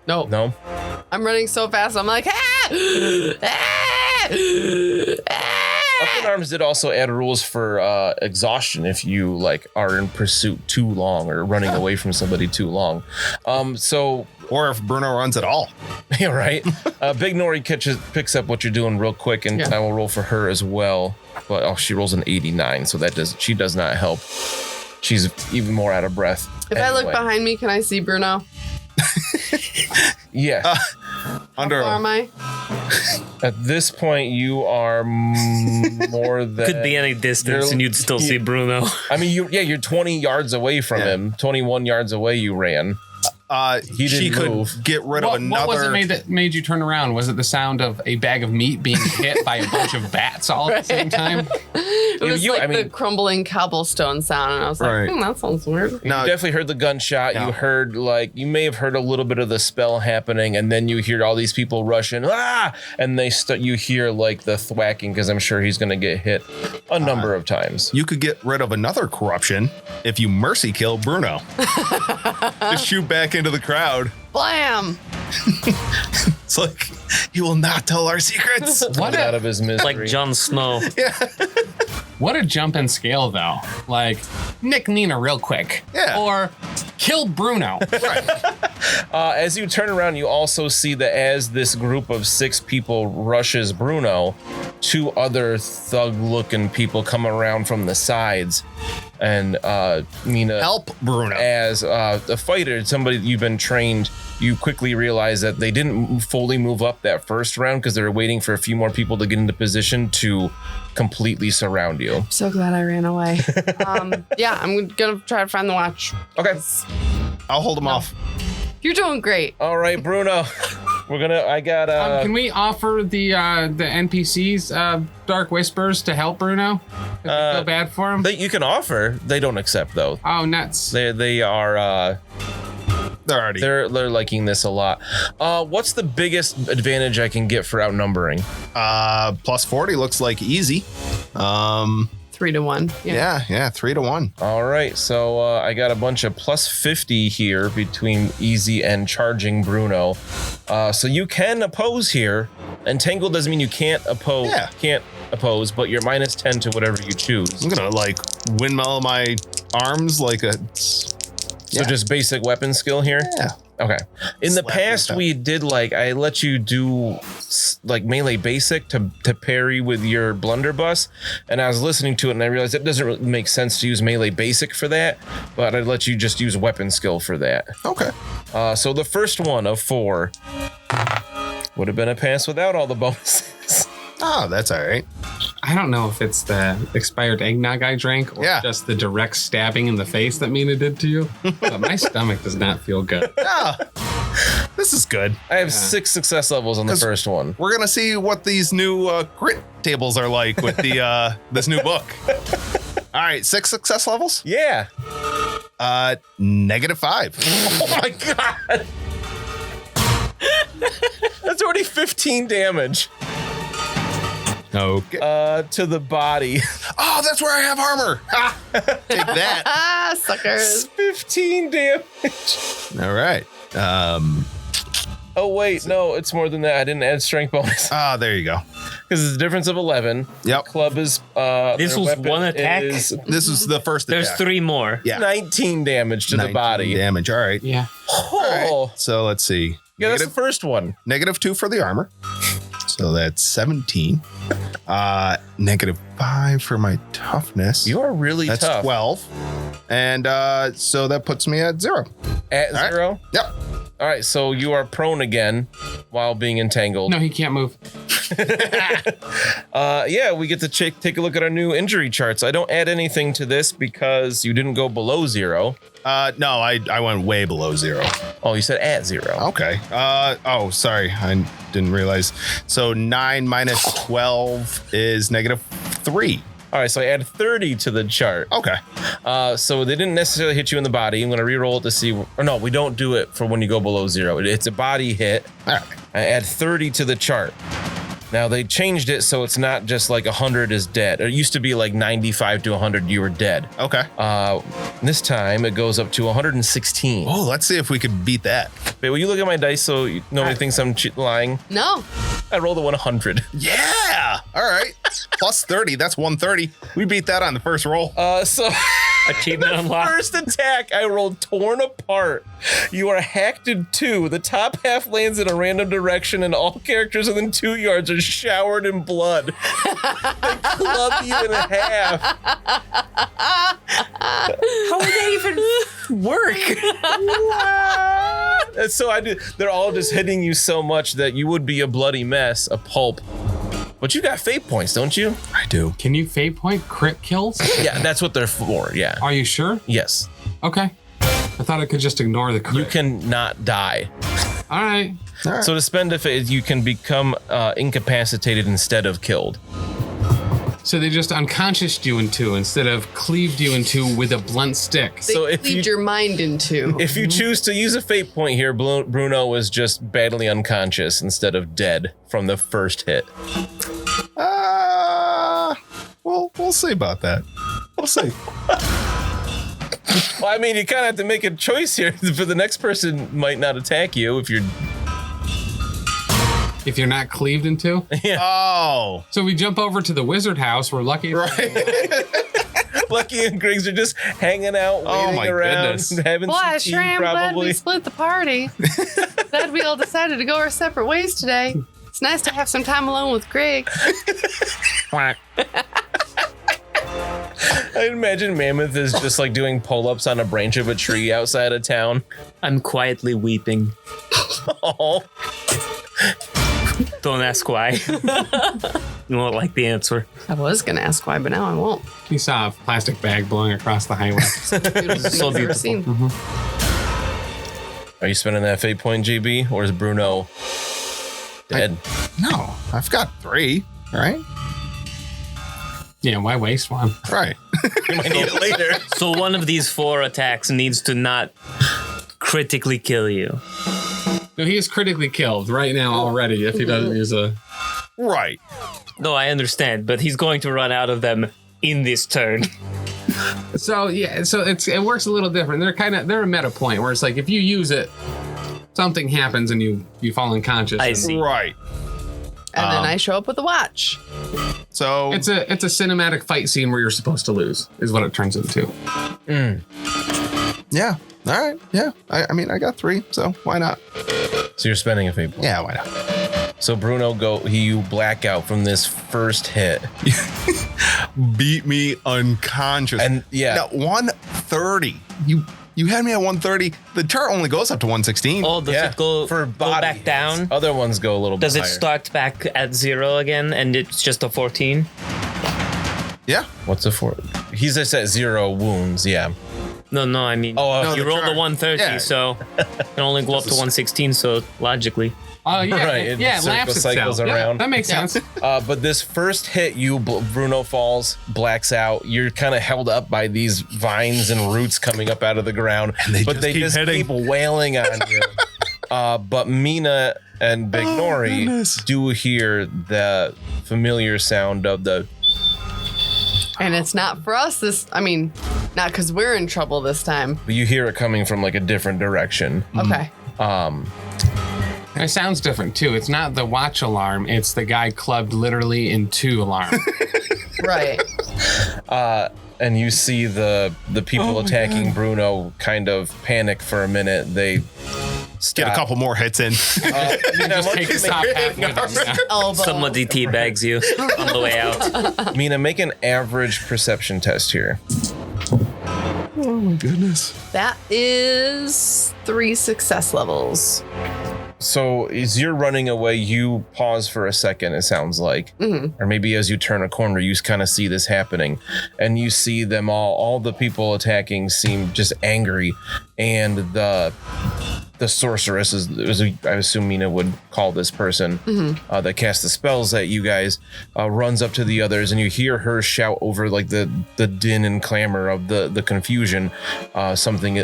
Speaker 1: Nope.
Speaker 2: No?
Speaker 1: I'm running so fast. I'm like, ah!
Speaker 2: Up in Arms did also add rules for exhaustion if you are in pursuit too long or running away from somebody too long.
Speaker 4: Or if Bruno runs at all.
Speaker 2: Yeah, right. Big Nori picks up what you're doing real quick, and I will roll for her as well. But she rolls an 89, so she does not help. She's even more out of breath.
Speaker 1: If I look behind me, can I see Bruno?
Speaker 2: Yeah.
Speaker 1: How far am I?
Speaker 2: At this point, you are more than
Speaker 5: Could be any distance and you'd still see Bruno.
Speaker 2: I mean, you're 20 yards away from him. 21 yards away, you ran. He didn't
Speaker 4: she could
Speaker 2: move.
Speaker 4: get rid of another.
Speaker 6: What was it that made you turn around? Was it the sound of a bag of meat being hit by a bunch of bats all at the same time?
Speaker 1: It was the crumbling cobblestone sound, and I was like, that sounds weird.
Speaker 2: You definitely heard the gunshot.
Speaker 4: No.
Speaker 2: You heard you may have heard a little bit of the spell happening, and then you hear all these people rushing, and you hear the thwacking because I'm sure he's going to get hit a number of times.
Speaker 4: You could get rid of another corruption if you mercy kill Bruno. Just shoot back into the crowd.
Speaker 1: Blam!
Speaker 4: It's like, he will not tell our secrets.
Speaker 2: What out of his misery.
Speaker 5: Like Jon Snow.
Speaker 6: What a jump in scale, though. Nick Nina real quick.
Speaker 4: Yeah.
Speaker 6: Or kill Bruno.
Speaker 4: Right.
Speaker 2: As you turn around, you also see that as this group of 6 people rushes Bruno, 2 other thug-looking people come around from the sides. And Mina,
Speaker 4: Help Bruno.
Speaker 2: as a fighter, somebody you've been trained, you quickly realize that they didn't fully move up that first round because they were waiting for a few more people to get into position to completely surround you.
Speaker 1: So glad I ran away. Yeah, I'm gonna try to find the watch.
Speaker 2: Okay.
Speaker 4: I'll hold him off.
Speaker 1: You're doing great.
Speaker 2: All right, Bruno. I got
Speaker 6: can we offer the NPCs Dark Whispers to help Bruno? If we feel bad for him?
Speaker 2: that you can offer. They don't accept though.
Speaker 6: Oh, nuts.
Speaker 2: They are
Speaker 4: They're
Speaker 2: they're liking this a lot. What's the biggest advantage I can get for outnumbering?
Speaker 4: plus 40 looks like easy.
Speaker 1: 3 to 1.
Speaker 4: Yeah, 3 to 1.
Speaker 2: All right, so I got a bunch of plus 50 here between easy and charging Bruno. So you can oppose here. Entangle doesn't mean you can't oppose.
Speaker 4: Yeah.
Speaker 2: Can't oppose, but you're minus 10 to whatever you choose.
Speaker 4: I'm gonna like windmill my arms like a.
Speaker 2: So just basic weapon skill here?
Speaker 4: Yeah.
Speaker 2: Okay. In the
Speaker 4: Slap
Speaker 2: past,
Speaker 4: like that.
Speaker 2: we did I let you do like melee basic to parry with your blunderbuss. And I was listening to it and I realized it doesn't really make sense to use melee basic for that, but I'd let you just use weapon skill for that.
Speaker 4: Okay.
Speaker 2: So the first one of 4 would have been a pass without all the bonuses.
Speaker 4: Oh, that's all right.
Speaker 6: I don't know if it's the expired eggnog I drank or just the direct stabbing in the face that Mina did to you, but my stomach does not feel good.
Speaker 4: Yeah. This is good.
Speaker 2: I have 6 success levels on the first one.
Speaker 4: We're gonna see what these new grit tables are like with the this new book. All right, 6 success levels.
Speaker 2: Yeah.
Speaker 4: -5.
Speaker 2: Oh my god. That's already 15 damage.
Speaker 4: Okay.
Speaker 2: To the body.
Speaker 4: Oh, that's where I have armor. Ha! Take that.
Speaker 1: Ah, suckers.
Speaker 2: 15 damage.
Speaker 4: All right.
Speaker 2: Oh wait, no, it's more than that. I didn't add strength bonus
Speaker 4: Ah, there you go.
Speaker 2: because it's a difference of 11.
Speaker 4: Yep.
Speaker 2: Club is
Speaker 5: This
Speaker 2: their
Speaker 5: was
Speaker 2: weapon
Speaker 5: one attack?
Speaker 2: is
Speaker 4: This is the first
Speaker 5: There's
Speaker 4: attack.
Speaker 5: 3 more.
Speaker 4: Yeah.
Speaker 2: 19 damage to the
Speaker 4: 19
Speaker 2: body.
Speaker 4: damage. All right.
Speaker 6: Yeah.
Speaker 2: Oh,
Speaker 4: So let's see.
Speaker 2: yeah, that's the first one.
Speaker 4: -2 for the armor. So that's 17. -5 for my toughness.
Speaker 2: You are really
Speaker 4: That's
Speaker 2: tough.
Speaker 4: 12. And so that puts me at 0.
Speaker 2: At
Speaker 4: right.
Speaker 2: 0.
Speaker 4: Yep.
Speaker 2: All right, so you are prone again while being entangled.
Speaker 6: No, he can't move.
Speaker 2: Yeah, we get to take a look at our new injury charts. I don't add anything to this because you didn't go below 0.
Speaker 4: No, I went way below 0.
Speaker 2: Oh, you said at 0.
Speaker 4: Okay. Oh, sorry. I didn't realize. So 9 minus 12 is -3.
Speaker 2: All right, so I add 30 to the chart.
Speaker 4: Okay.
Speaker 2: So they didn't necessarily hit you in the body. I'm going to re-roll it to see. Or no, we don't do it for when you go below 0. It's a body hit.
Speaker 4: All right.
Speaker 2: I add 30 to the chart. Now they changed it so it's not just like 100 is dead. It used to be like 95 to 100, you were dead.
Speaker 4: Okay.
Speaker 2: This time it goes up to 116.
Speaker 4: Oh, let's see if we could beat that.
Speaker 2: Wait, will you look at my dice so nobody thinks I'm lying?
Speaker 1: No.
Speaker 2: I rolled a 100.
Speaker 4: Yeah. All right. Plus 30. That's 130. We beat that on the first roll.
Speaker 2: So
Speaker 5: Achievement unlocked.
Speaker 2: first attack, I rolled torn apart. You are hacked in 2. The top half lands in a random direction, and all characters within 2 yards are showered in blood. They club you in half.
Speaker 5: How would that even work?
Speaker 2: And so they're all just hitting you so much that you would be a bloody mess, a pulp. But you got fate points, don't you?
Speaker 4: I do.
Speaker 6: Can you fate point crit kills?
Speaker 2: Yeah, that's what they're for. Yeah.
Speaker 6: Are you sure?
Speaker 2: Yes.
Speaker 6: Okay. I thought I could just ignore the crit.
Speaker 2: You can not die.
Speaker 6: All right.
Speaker 4: All right.
Speaker 2: So to spend a fate, you can become incapacitated instead of killed.
Speaker 6: So they just unconscioused you in 2 instead of cleaved you in 2 with a blunt stick.
Speaker 1: They
Speaker 2: So if
Speaker 1: cleaved
Speaker 2: you-
Speaker 1: your mind into.
Speaker 2: If you choose to use a fate point here, Bruno was just badly unconscious instead of dead from the first hit.
Speaker 4: We'll see about that. We'll see.
Speaker 2: Well, I mean, you kind of have to make a choice here, but the next person might not attack you if you're.
Speaker 6: If you're not cleaved in 2.
Speaker 4: Oh.
Speaker 6: So we jump over to the wizard house. We're lucky.
Speaker 4: Right.
Speaker 2: Lucky and Griggs are just hanging out, waiting
Speaker 4: my
Speaker 2: around,
Speaker 4: goodness.
Speaker 2: having
Speaker 1: Boy, I
Speaker 2: some tea,
Speaker 1: sure am glad we
Speaker 2: probably.
Speaker 1: split the party. Glad we all decided to go our separate ways today. It's nice to have some time alone with Greg.
Speaker 2: I imagine Mammoth is just like doing pull-ups on a branch of a tree outside of town.
Speaker 5: I'm quietly weeping.
Speaker 2: Oh.
Speaker 5: Don't ask why. You won't like the answer.
Speaker 1: I was going to ask why, but now I won't.
Speaker 6: You saw a plastic bag blowing across the highway.
Speaker 1: Beautiful
Speaker 5: So
Speaker 1: thing I've ever
Speaker 5: beautiful.
Speaker 1: seen.
Speaker 2: Are you spending that fate point, GB, or is Bruno dead?
Speaker 4: No, I've got 3, right?
Speaker 6: Yeah, why waste one?
Speaker 4: Right.
Speaker 2: You might need it later.
Speaker 5: So one of these 4 attacks needs to not critically kill you.
Speaker 6: No, he is critically killed right now already if he doesn't use a...
Speaker 4: Right.
Speaker 5: No, I understand, but he's going to run out of them in this turn.
Speaker 6: So yeah, so it works a little different. They're a meta point where it's like if you use it, something happens and you fall unconscious.
Speaker 5: I see.
Speaker 4: Right.
Speaker 1: And then I show up with a watch.
Speaker 4: So
Speaker 6: It's a cinematic fight scene where you're supposed to lose, is what it turns into.
Speaker 4: yeah. All right. Yeah. I mean, I got 3, so why not?
Speaker 2: So you're spending a fate point.
Speaker 4: Yeah, why not?
Speaker 2: So Bruno, you black out from this first hit.
Speaker 4: Beat me unconscious.
Speaker 2: And yeah.
Speaker 4: Now, 130. You had me at 130. The turret only goes up to 116.
Speaker 5: Oh, does it go
Speaker 2: body
Speaker 5: back down?
Speaker 2: hits. Other ones go a little bit
Speaker 5: Does it
Speaker 2: higher.
Speaker 5: start back at 0 again and it's just a 14?
Speaker 4: Yeah.
Speaker 2: What's a 4? He's just at 0 wounds, yeah.
Speaker 5: No, I mean,
Speaker 4: No,
Speaker 5: you
Speaker 4: the
Speaker 5: rolled a
Speaker 4: chart.
Speaker 5: 130,
Speaker 4: Yeah.
Speaker 5: so it can only go up to 116, so logically.
Speaker 6: Oh yeah,
Speaker 2: Right, it
Speaker 6: yeah,
Speaker 2: circle
Speaker 6: lapse
Speaker 2: cycles
Speaker 6: itself. Yeah,
Speaker 2: around.
Speaker 6: that makes sense.
Speaker 2: But this first hit, Bruno falls, blacks out. You're kind of held up by these vines and roots coming up out of the ground.
Speaker 4: And they just keep hitting.
Speaker 2: keep wailing on you. But Mina and Big Nori
Speaker 4: goodness.
Speaker 2: do hear the familiar sound of the...
Speaker 1: And it's not for us not because we're in trouble this time.
Speaker 2: But you hear it coming from like a different direction.
Speaker 1: Okay.
Speaker 6: And it sounds different too. It's not the watch alarm. It's the guy clubbed literally in 2 alarm.
Speaker 1: Right.
Speaker 2: And you see the people attacking Bruno kind of panic for a minute. They
Speaker 4: Get a couple more hits in.
Speaker 6: Just take the top half with him. Yeah.
Speaker 1: Elbow.
Speaker 5: Somebody teabags you on the way out.
Speaker 2: Mina, make an average perception test here.
Speaker 4: Oh my goodness.
Speaker 1: That is 3 success levels.
Speaker 2: So as you're running away, you pause for a second, it sounds like. Or maybe as you turn a corner, you kind of see this happening. And you see them all the people attacking seem just angry. And the sorceress I assume Mina would call this person that casts the spells at you guys, runs up to the others, and you hear her shout over like the din and clamor of the confusion, something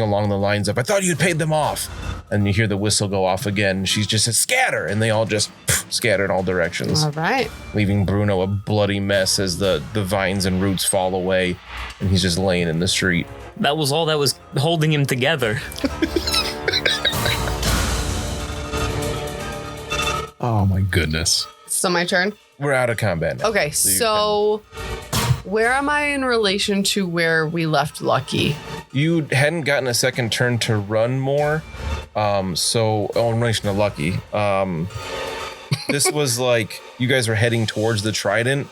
Speaker 2: along the lines of, "I thought you'd paid them off." And you hear the whistle go off again. She just says, "Scatter!" And they all just scatter in all directions,
Speaker 1: All right.
Speaker 2: leaving Bruno a bloody mess as the vines and roots fall away, and he's just laying in the street.
Speaker 5: That was all that was holding him together.
Speaker 4: Oh my goodness.
Speaker 1: So my turn.
Speaker 2: We're out of combat now.
Speaker 1: Okay,
Speaker 2: you
Speaker 1: so where am I in relation to where we left Lucky?
Speaker 2: You hadn't gotten a second turn to run more. In relation to Lucky. This was like you guys were heading towards the Trident.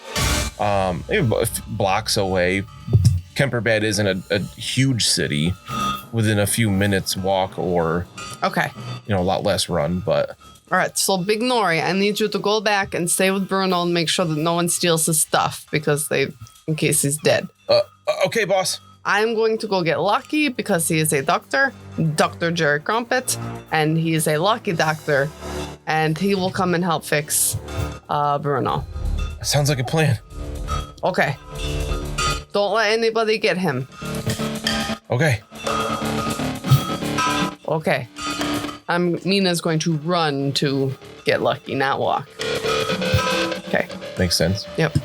Speaker 2: Maybe blocks away. Kemperbad isn't a huge city, within a few minutes walk in
Speaker 1: Okay.
Speaker 2: a lot less run, but
Speaker 1: All right, so Big Nori, I need you to go back and stay with Bruno and make sure that no one steals his stuff in case he's dead.
Speaker 2: okay, boss.
Speaker 1: I'm going to go get Lucky because he is a doctor, Dr. Jari Crumpet, and he is a lucky doctor, and he will come and help fix Bruno.
Speaker 2: Sounds like a plan.
Speaker 1: Okay. Don't let anybody get him.
Speaker 2: Okay.
Speaker 1: Okay. Mina's going to run to get Lucky, not walk. Okay.
Speaker 2: Makes sense.
Speaker 1: Yep.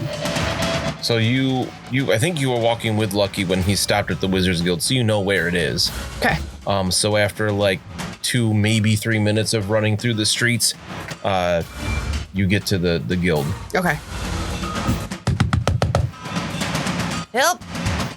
Speaker 2: So I think you were walking with Lucky when he stopped at the Wizards Guild, so you know where it is.
Speaker 1: Okay.
Speaker 2: So after like 2, maybe 3 minutes of running through the streets, you get to the guild.
Speaker 1: Okay. Help!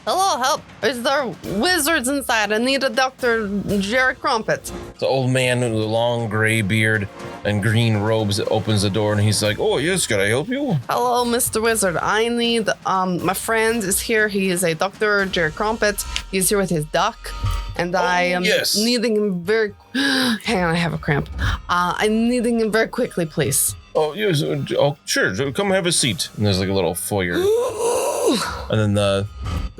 Speaker 1: Hello, help! Is there wizards inside? I need a Dr. Jari Crumpet.
Speaker 2: The old man with a long gray beard and green robes opens the door and he's like, oh, yes, can I help you?
Speaker 1: Hello, Mr. Wizard. I need, my friend is here. He is a Dr. Jari Crumpet. He's here with his duck. And I am needing him very... Hang on, I have a cramp. I'm needing him very quickly, please.
Speaker 2: Oh, yes. Oh, sure. Come have a seat. And there's like a little foyer. And then the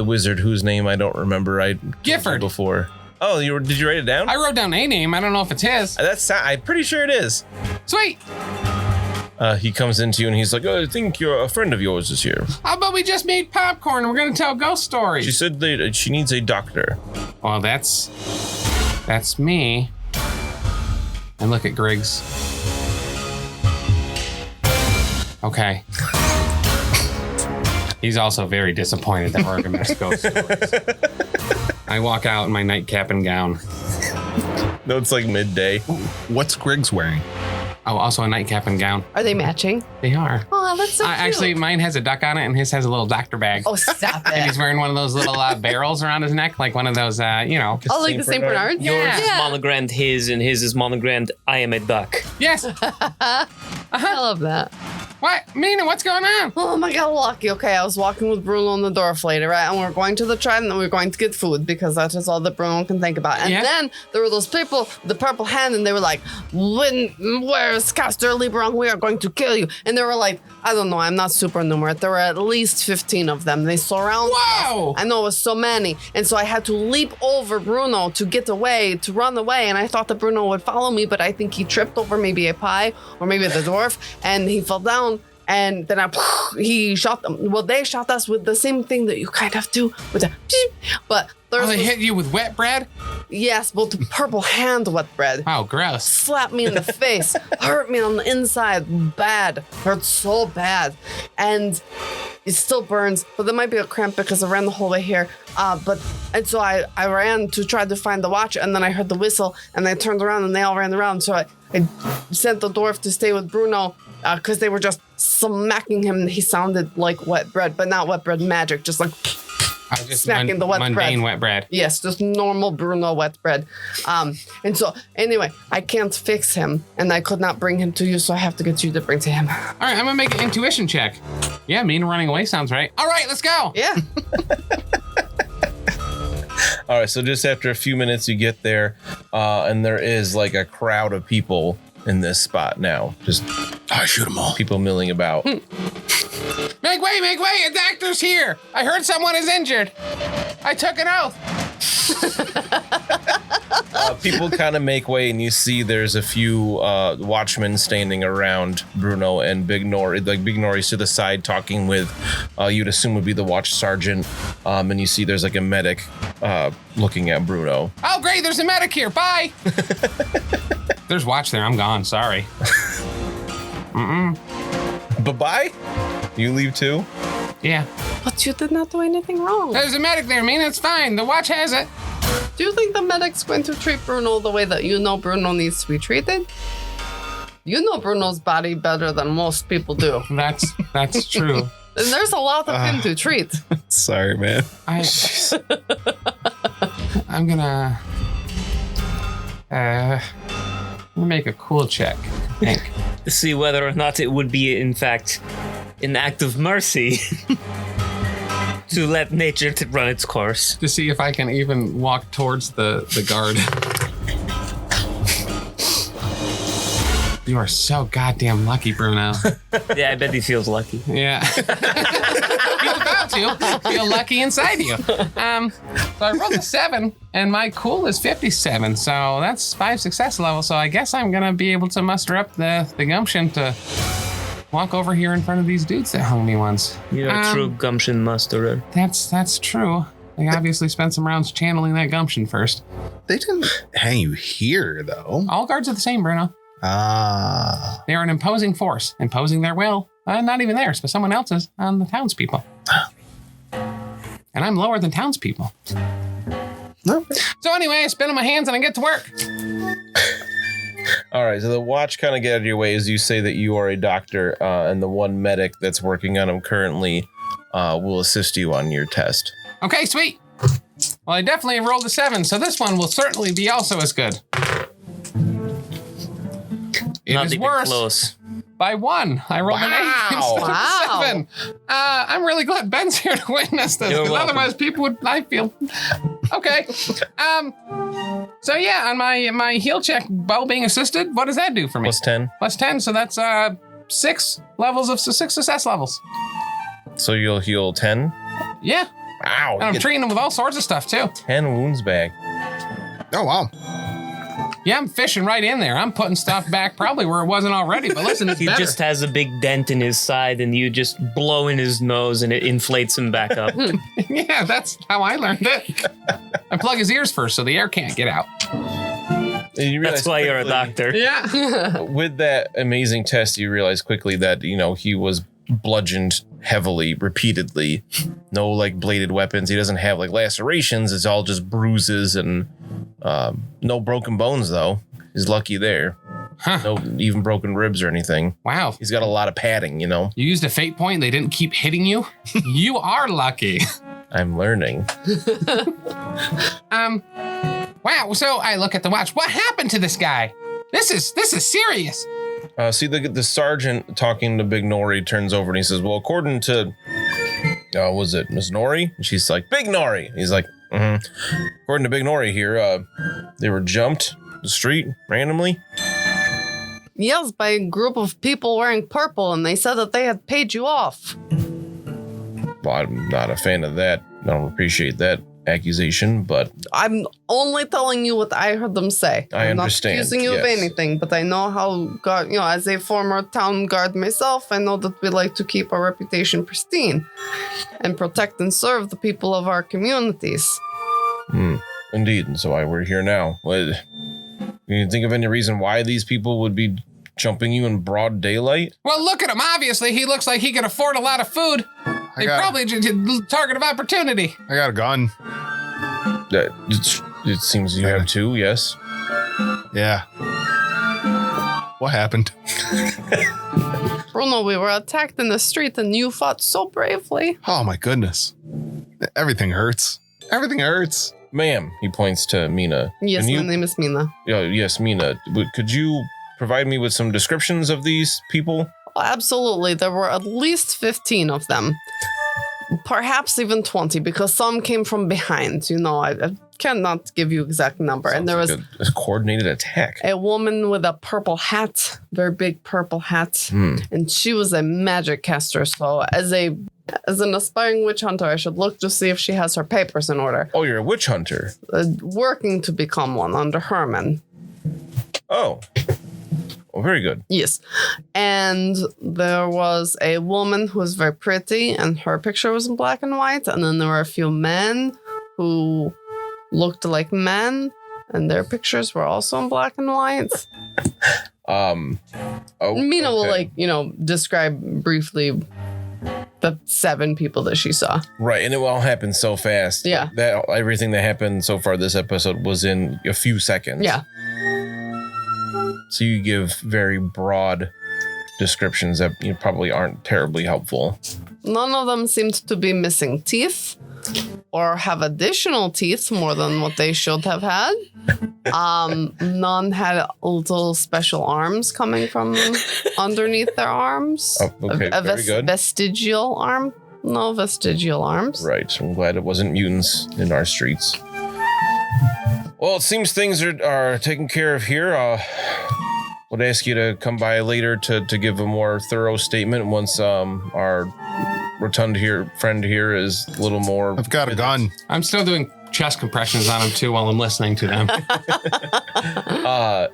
Speaker 2: wizard, whose name I don't remember.
Speaker 6: Gifford.
Speaker 2: Before. Oh, did you write it down?
Speaker 6: I wrote down a name. I don't know if it's his.
Speaker 2: I'm pretty sure it is.
Speaker 6: Sweet.
Speaker 2: He comes into you and he's like, oh, I think a friend of yours is here.
Speaker 6: How about we just made popcorn and we're going to tell ghost stories?
Speaker 2: She said that she needs a doctor.
Speaker 6: Well, that's me. And look at Griggs. Okay. He's also very disappointed that we're going to miss ghost stories. I walk out in my nightcap and gown.
Speaker 2: No, it's like midday.
Speaker 4: What's Griggs wearing?
Speaker 6: Oh, also a nightcap and gown.
Speaker 1: Are they matching?
Speaker 6: They are.
Speaker 1: Oh, that's so cute.
Speaker 6: Actually, mine has a duck on it and his has a little doctor bag.
Speaker 1: Oh, stop it.
Speaker 6: And he's wearing one of those little barrels around his neck, like one of those,
Speaker 1: Oh, like the St. Bernard?
Speaker 5: Yours is monogrammed his, and his is monogrammed I am a duck.
Speaker 6: Yes.
Speaker 1: I love that.
Speaker 6: What? Mina, what's going on?
Speaker 1: Oh my God, lucky. Okay, I was walking with Bruno on the Dorf later, right? And we were going to the tribe and we were going to get food because that is all that Bruno can think about. And then there were those people, the purple hand, and they were like, where's Castor Lieberung? We are going to kill you. And they were like, I don't know, I'm not super numerate. There were at least 15 of them. They surrounded us. I know it was so many. And so I had to leap over Bruno to get away, to run away. And I thought that Bruno would follow me, but I think he tripped over maybe a pie or maybe the dwarf and he fell down. And then he shot them. Well, they shot us with the same thing that you kind of do with the. But
Speaker 6: they hit you with wet bread?
Speaker 1: Yes, well, the purple hand wet bread.
Speaker 6: Oh, gross.
Speaker 1: Slapped me in the face, hurt me on the inside, bad, hurt so bad, and it still burns. But there might be a cramp because I ran the whole way here. And so I ran to try to find the watch, and then I heard the whistle, and I turned around, and they all ran around. So I sent the dwarf to stay with Bruno. Because they were just smacking him. He sounded like wet bread, but not wet bread magic, just like smacking the wet bread.
Speaker 6: Mundane wet bread.
Speaker 1: Yes, just normal Bruno wet bread. And so, anyway, I can't fix him, and I could not bring him to you, so I have to get you to bring to him.
Speaker 6: All right, I'm going to make an intuition check. Yeah, Mina running away sounds right. All right, let's go.
Speaker 1: Yeah.
Speaker 2: All right, so just after a few minutes, you get there, and there is like a crowd of people in this spot now. Just
Speaker 4: I shoot them all.
Speaker 2: People milling about.
Speaker 6: Make way, a doctor's here. I heard someone is injured. I took an oath.
Speaker 2: People kind of make way, and you see there's a few watchmen standing around Bruno and Big Nori. Like Big Nori's to the side talking with you'd assume would be the watch sergeant. And you see there's like a medic looking at Bruno.
Speaker 6: Oh, great, there's a medic here. Bye. There's watch there. I'm gone. Sorry.
Speaker 2: Bye-bye? You leave too?
Speaker 6: Yeah.
Speaker 1: But you did not do anything wrong.
Speaker 6: There's a medic there, Mina. It's fine. The watch has it.
Speaker 1: Do you think the medic's going to treat Bruno the way that you know Bruno needs to be treated? You know Bruno's body better than most people do.
Speaker 6: That's true.
Speaker 1: And there's a lot of him to treat.
Speaker 4: Sorry, man.
Speaker 6: I'm gonna make a cool check, I think.
Speaker 5: To see whether or not it would be, in fact, an act of mercy to let nature run its course.
Speaker 6: To see if I can even walk towards the guard. You are so goddamn lucky, Bruno.
Speaker 5: Yeah, I bet he feels lucky.
Speaker 6: Yeah. He's about to feel lucky inside you. So I rolled a 7, and my cool is 57, so that's 5 success levels. So I guess I'm gonna be able to muster up the gumption to walk over here in front of these dudes that hung me once.
Speaker 5: You're a true gumption musterer.
Speaker 6: That's true. They obviously spent some rounds channeling that gumption first.
Speaker 4: They didn't hang you here, though.
Speaker 6: All guards are the same, Bruno. They are an imposing force, imposing their will, not even theirs, but someone else's, on the townspeople. And I'm lower than townspeople.
Speaker 4: No.
Speaker 6: So anyway, I spin on my hands and I get to work.
Speaker 2: All right, so the watch kind of get out of your way as you say that you are a doctor, and the one medic that's working on him currently will assist you on your test.
Speaker 6: Okay, sweet. Well, I definitely rolled a 7, so this one will certainly be also as good. It
Speaker 5: Not
Speaker 6: is
Speaker 5: even
Speaker 6: worse
Speaker 5: close.
Speaker 6: by 1. I rolled an 8 instead of a 7. I'm really glad Ben's here to witness this,
Speaker 5: You're
Speaker 6: because
Speaker 5: welcome.
Speaker 6: otherwise people would, I feel. Okay. So yeah, on my heal check, bow being assisted, what does that do for me?
Speaker 2: Plus 10.
Speaker 6: Plus 10, so that's 6 success levels.
Speaker 2: So you'll heal 10.
Speaker 6: Yeah.
Speaker 2: Wow.
Speaker 6: And I'm treating them with all sorts of stuff too.
Speaker 2: 10 wounds back.
Speaker 4: Oh, wow.
Speaker 6: Yeah, I'm fishing right in there. I'm putting stuff back probably where it wasn't already, but listen, it's
Speaker 5: He
Speaker 6: better.
Speaker 5: just has a big dent in his side, and you just blow in his nose, and it inflates him back up.
Speaker 6: Yeah, that's how I learned it. I plug his ears first so the air can't get out.
Speaker 2: And you realize
Speaker 5: That's why you're a
Speaker 2: quickly,
Speaker 5: doctor.
Speaker 6: Yeah.
Speaker 2: With that amazing test, you realize quickly that, he was bludgeoned heavily, repeatedly. No like bladed weapons. He doesn't have like lacerations. It's all just bruises and no broken bones though. He's lucky there.
Speaker 6: Huh.
Speaker 2: No even broken ribs or anything.
Speaker 6: Wow.
Speaker 2: He's got a lot of padding,
Speaker 6: You used a fate point, they didn't keep hitting you? You are lucky.
Speaker 2: I'm learning.
Speaker 6: Wow, so I look at the watch. What happened to this guy? This is serious.
Speaker 2: See the sergeant talking to Big Nori turns over and he says, well, according to, was it Miss Nori? And she's like, Big Nori. He's like, According to Big Nori here, they were jumped the street randomly.
Speaker 1: Yes, by a group of people wearing purple, and they said that they had paid you off.
Speaker 2: Well, I'm not a fan of that. I don't appreciate that accusation, but
Speaker 1: I'm only telling you what I heard them say.
Speaker 2: I
Speaker 1: I'm
Speaker 2: understand,
Speaker 1: not accusing you of
Speaker 2: yes.
Speaker 1: anything, but I know how, guard, as a former town guard myself, I know that we like to keep our reputation pristine and protect and serve the people of our communities.
Speaker 2: indeed. And so we're here now. What? Can you think of any reason why these people would be jumping you in broad daylight?
Speaker 6: Well, look at him. Obviously, he looks like he can afford a lot of food. They probably target of opportunity.
Speaker 4: I got a gun.
Speaker 2: It seems you have two, yes.
Speaker 4: Yeah. What happened?
Speaker 1: Bruno, we were attacked in the street and you fought so bravely.
Speaker 4: Oh my goodness. Everything hurts. Everything hurts.
Speaker 2: Ma'am, he points to Mina.
Speaker 1: Yes,
Speaker 2: Can
Speaker 1: my
Speaker 2: you,
Speaker 1: name is Mina.
Speaker 2: yes, Mina. Could you provide me with some descriptions of these people?
Speaker 1: Oh, absolutely. There were at least 15 of them. Perhaps even 20, because some came from behind. I cannot give you exact number.
Speaker 2: Sounds
Speaker 1: and there was
Speaker 2: like a coordinated attack.
Speaker 1: a woman with a purple hat, very big purple hat, and she was a magic caster. So as an aspiring witch hunter, I should look to see if she has her papers in order.
Speaker 2: Oh, you're a witch hunter.
Speaker 1: Working to become one under Herman.
Speaker 2: Oh. Well, very good.
Speaker 1: Yes. And there was a woman who was very pretty, and her picture was in black and white. And then there were a few men who looked like men, and their pictures were also in black and white. Mina will describe briefly the 7 people that she saw.
Speaker 2: Right, and it all happened so fast.
Speaker 1: Yeah.
Speaker 2: That everything that happened so far this episode was in a few seconds.
Speaker 1: Yeah.
Speaker 2: So you give very broad descriptions that probably aren't terribly helpful.
Speaker 1: None of them seemed to be missing teeth or have additional teeth more than what they should have had. None had little special arms coming from underneath their arms.
Speaker 2: Oh, okay, very good.
Speaker 1: Vestigial arm. No vestigial arms.
Speaker 2: Right, I'm glad it wasn't mutants in our streets. Well, it seems things are taken care of here. Would ask you to come by later to give a more thorough statement once our rotund friend here is a little more.
Speaker 4: I've got a gun.
Speaker 6: I'm still doing chest compressions on him too while I'm listening to them.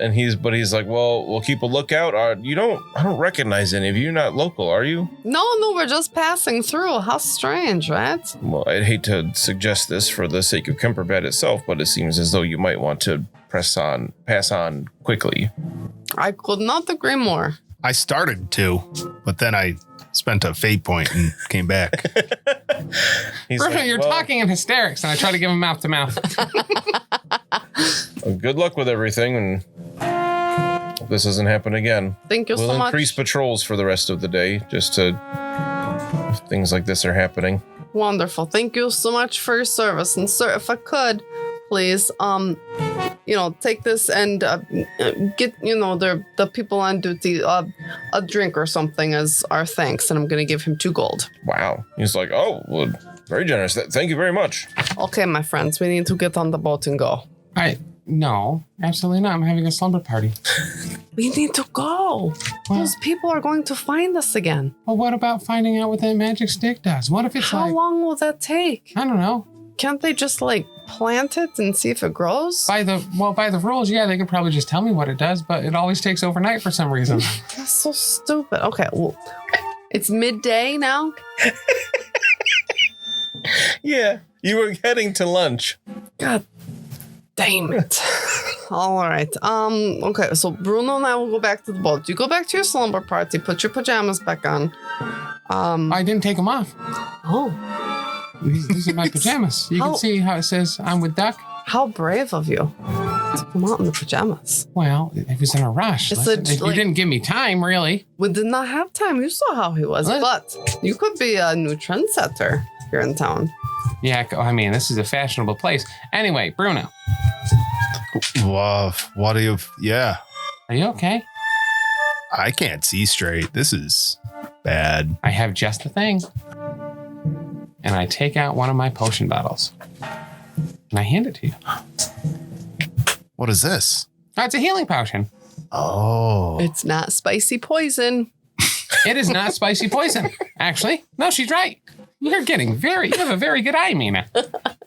Speaker 2: And he's like, well, we'll keep a lookout. I don't recognize any of you. You're not local, are you?
Speaker 1: No, we're just passing through. How strange, right?
Speaker 2: Well, I'd hate to suggest this for the sake of Kemperbad itself, but it seems as though you might want to pass on quickly.
Speaker 1: I could not agree more.
Speaker 4: I started to, but then I spent a fate point and came back.
Speaker 2: He's
Speaker 6: Bruno,
Speaker 2: like,
Speaker 6: you're talking in hysterics, and I try to give him mouth to mouth.
Speaker 2: Well, good luck with everything, and hope this doesn't happen again.
Speaker 1: Thank you so
Speaker 2: We'll
Speaker 1: much.
Speaker 2: increase patrols for the rest of the day, just to things like this are happening.
Speaker 1: Wonderful. Thank you so much for your service. And sir, if I could, please, take this and get, the people on duty a drink or something as our thanks. And I'm going to give him 2 gold.
Speaker 2: Wow. He's like, oh, well, very generous. Thank you very much.
Speaker 1: Okay, my friends, we need to get on the boat and go.
Speaker 6: No, absolutely not. I'm having a slumber party.
Speaker 1: We need to go.
Speaker 6: Well,
Speaker 1: Those people are going to find us again.
Speaker 6: Well, what about finding out what that magic stick does? What if it's
Speaker 1: How long will that take?
Speaker 6: I don't know.
Speaker 1: Can't they just plant it and see if it grows?
Speaker 6: By the rules, yeah, they could probably just tell me what it does, but it always takes overnight for some reason.
Speaker 1: That's so stupid. Okay, well, it's midday now.
Speaker 2: Yeah, you were heading to lunch.
Speaker 1: God damn it. All right. Okay, so Bruno and I will go back to the boat. You go back to your slumber party, put your pajamas back on.
Speaker 6: I didn't take them off.
Speaker 1: Oh.
Speaker 6: These are my pajamas. You can see how it says I'm with Duck.
Speaker 1: How brave of you to come out in the pajamas.
Speaker 6: Well, it was in a rush. You didn't give me time, really.
Speaker 1: We did not have time. You saw how he was. But you could be a new trendsetter here in town.
Speaker 6: Yeah, I mean, this is a fashionable place. Anyway, Bruno.
Speaker 4: What do you... Yeah.
Speaker 6: Are you okay?
Speaker 4: I can't see straight. This is bad.
Speaker 6: I have just the thing. And I take out one of my potion bottles. And I hand it to you.
Speaker 4: What is this?
Speaker 6: Oh, it's a healing potion.
Speaker 4: Oh.
Speaker 1: It's not spicy poison.
Speaker 6: It is not spicy poison. Actually, no, she's right. You have a very good eye, Mina.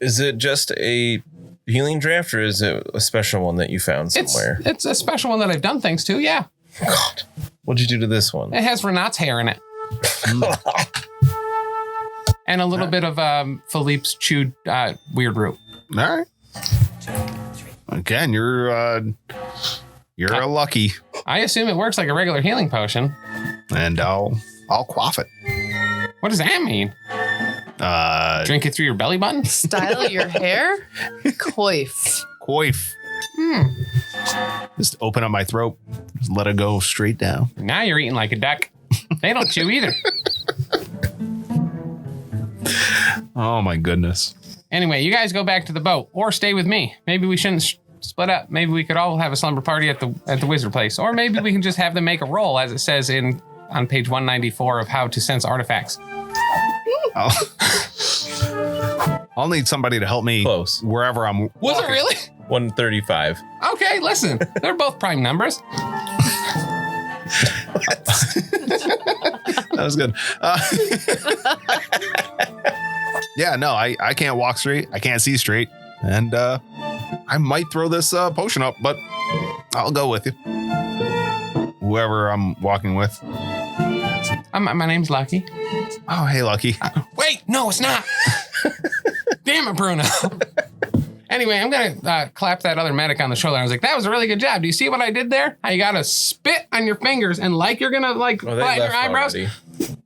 Speaker 2: Is it just a healing draft or is it a special one that you found somewhere?
Speaker 6: It's a special one that I've done things to, yeah.
Speaker 2: God. What'd you do to this one?
Speaker 6: It has Renat's hair in it. And a little bit of Philippe's chewed weird root.
Speaker 4: All right. Again, you're a lucky.
Speaker 6: I assume it works like a regular healing potion.
Speaker 4: And I'll quaff it.
Speaker 6: What does that mean? Drink it through your belly button?
Speaker 1: Style your hair? Coif.
Speaker 4: Just open up my throat. Just let it go straight down.
Speaker 6: Now you're eating like a duck. They don't chew either.
Speaker 4: Oh my goodness.
Speaker 6: Anyway, you guys go back to the boat or stay with me. Maybe we shouldn't split up. Maybe we could all have a slumber party at the wizard place. Or maybe we can just have them make a roll, as it says on page 194 of how to sense artifacts.
Speaker 4: I'll need somebody to help me
Speaker 2: Close.
Speaker 4: Wherever I'm.
Speaker 6: Was it really?
Speaker 2: 135.
Speaker 6: Okay, listen. They're both prime numbers.
Speaker 4: That was good. Yeah, no, I can't walk straight. I can't see straight. And I might throw this potion up, but I'll go with you. Whoever I'm walking with.
Speaker 6: My name's Lucky.
Speaker 4: Oh, hey, Lucky.
Speaker 6: Wait, no, it's not. Damn it, Bruno. Anyway, I'm going to clap that other medic on the shoulder. I was like, that was a really good job. Do you see what I did there? How you got to spit on your fingers and you're going to flatten your eyebrows? Already.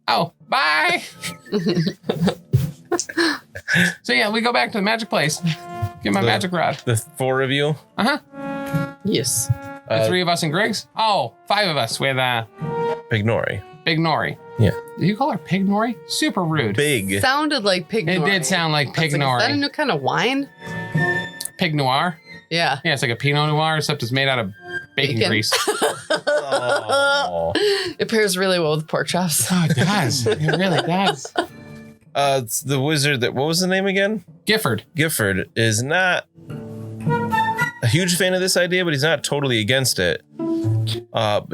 Speaker 6: Oh, bye. So yeah, we go back to the magic place. Get my magic rod.
Speaker 2: The 4 of you?
Speaker 6: Uh-huh.
Speaker 1: Yes.
Speaker 6: The 3 of us and Griggs? Oh, 5 of us with
Speaker 2: Big Nori.
Speaker 6: Big Nori.
Speaker 2: Yeah.
Speaker 6: Did you call her Pig Nori? Super rude.
Speaker 2: Big.
Speaker 1: Sounded like Pig Nori.
Speaker 6: It did sound like Pig Nori.
Speaker 1: Is that a new kind of wine?
Speaker 6: Pig Noir?
Speaker 1: Yeah.
Speaker 6: Yeah, it's like a Pinot Noir, except it's made out of bacon grease.
Speaker 2: Oh.
Speaker 1: It pairs really well with pork chops.
Speaker 6: Oh, it does. It really does.
Speaker 2: It's the wizard what was the name again?
Speaker 6: Gifford
Speaker 2: is not a huge fan of this idea, but he's not totally against it.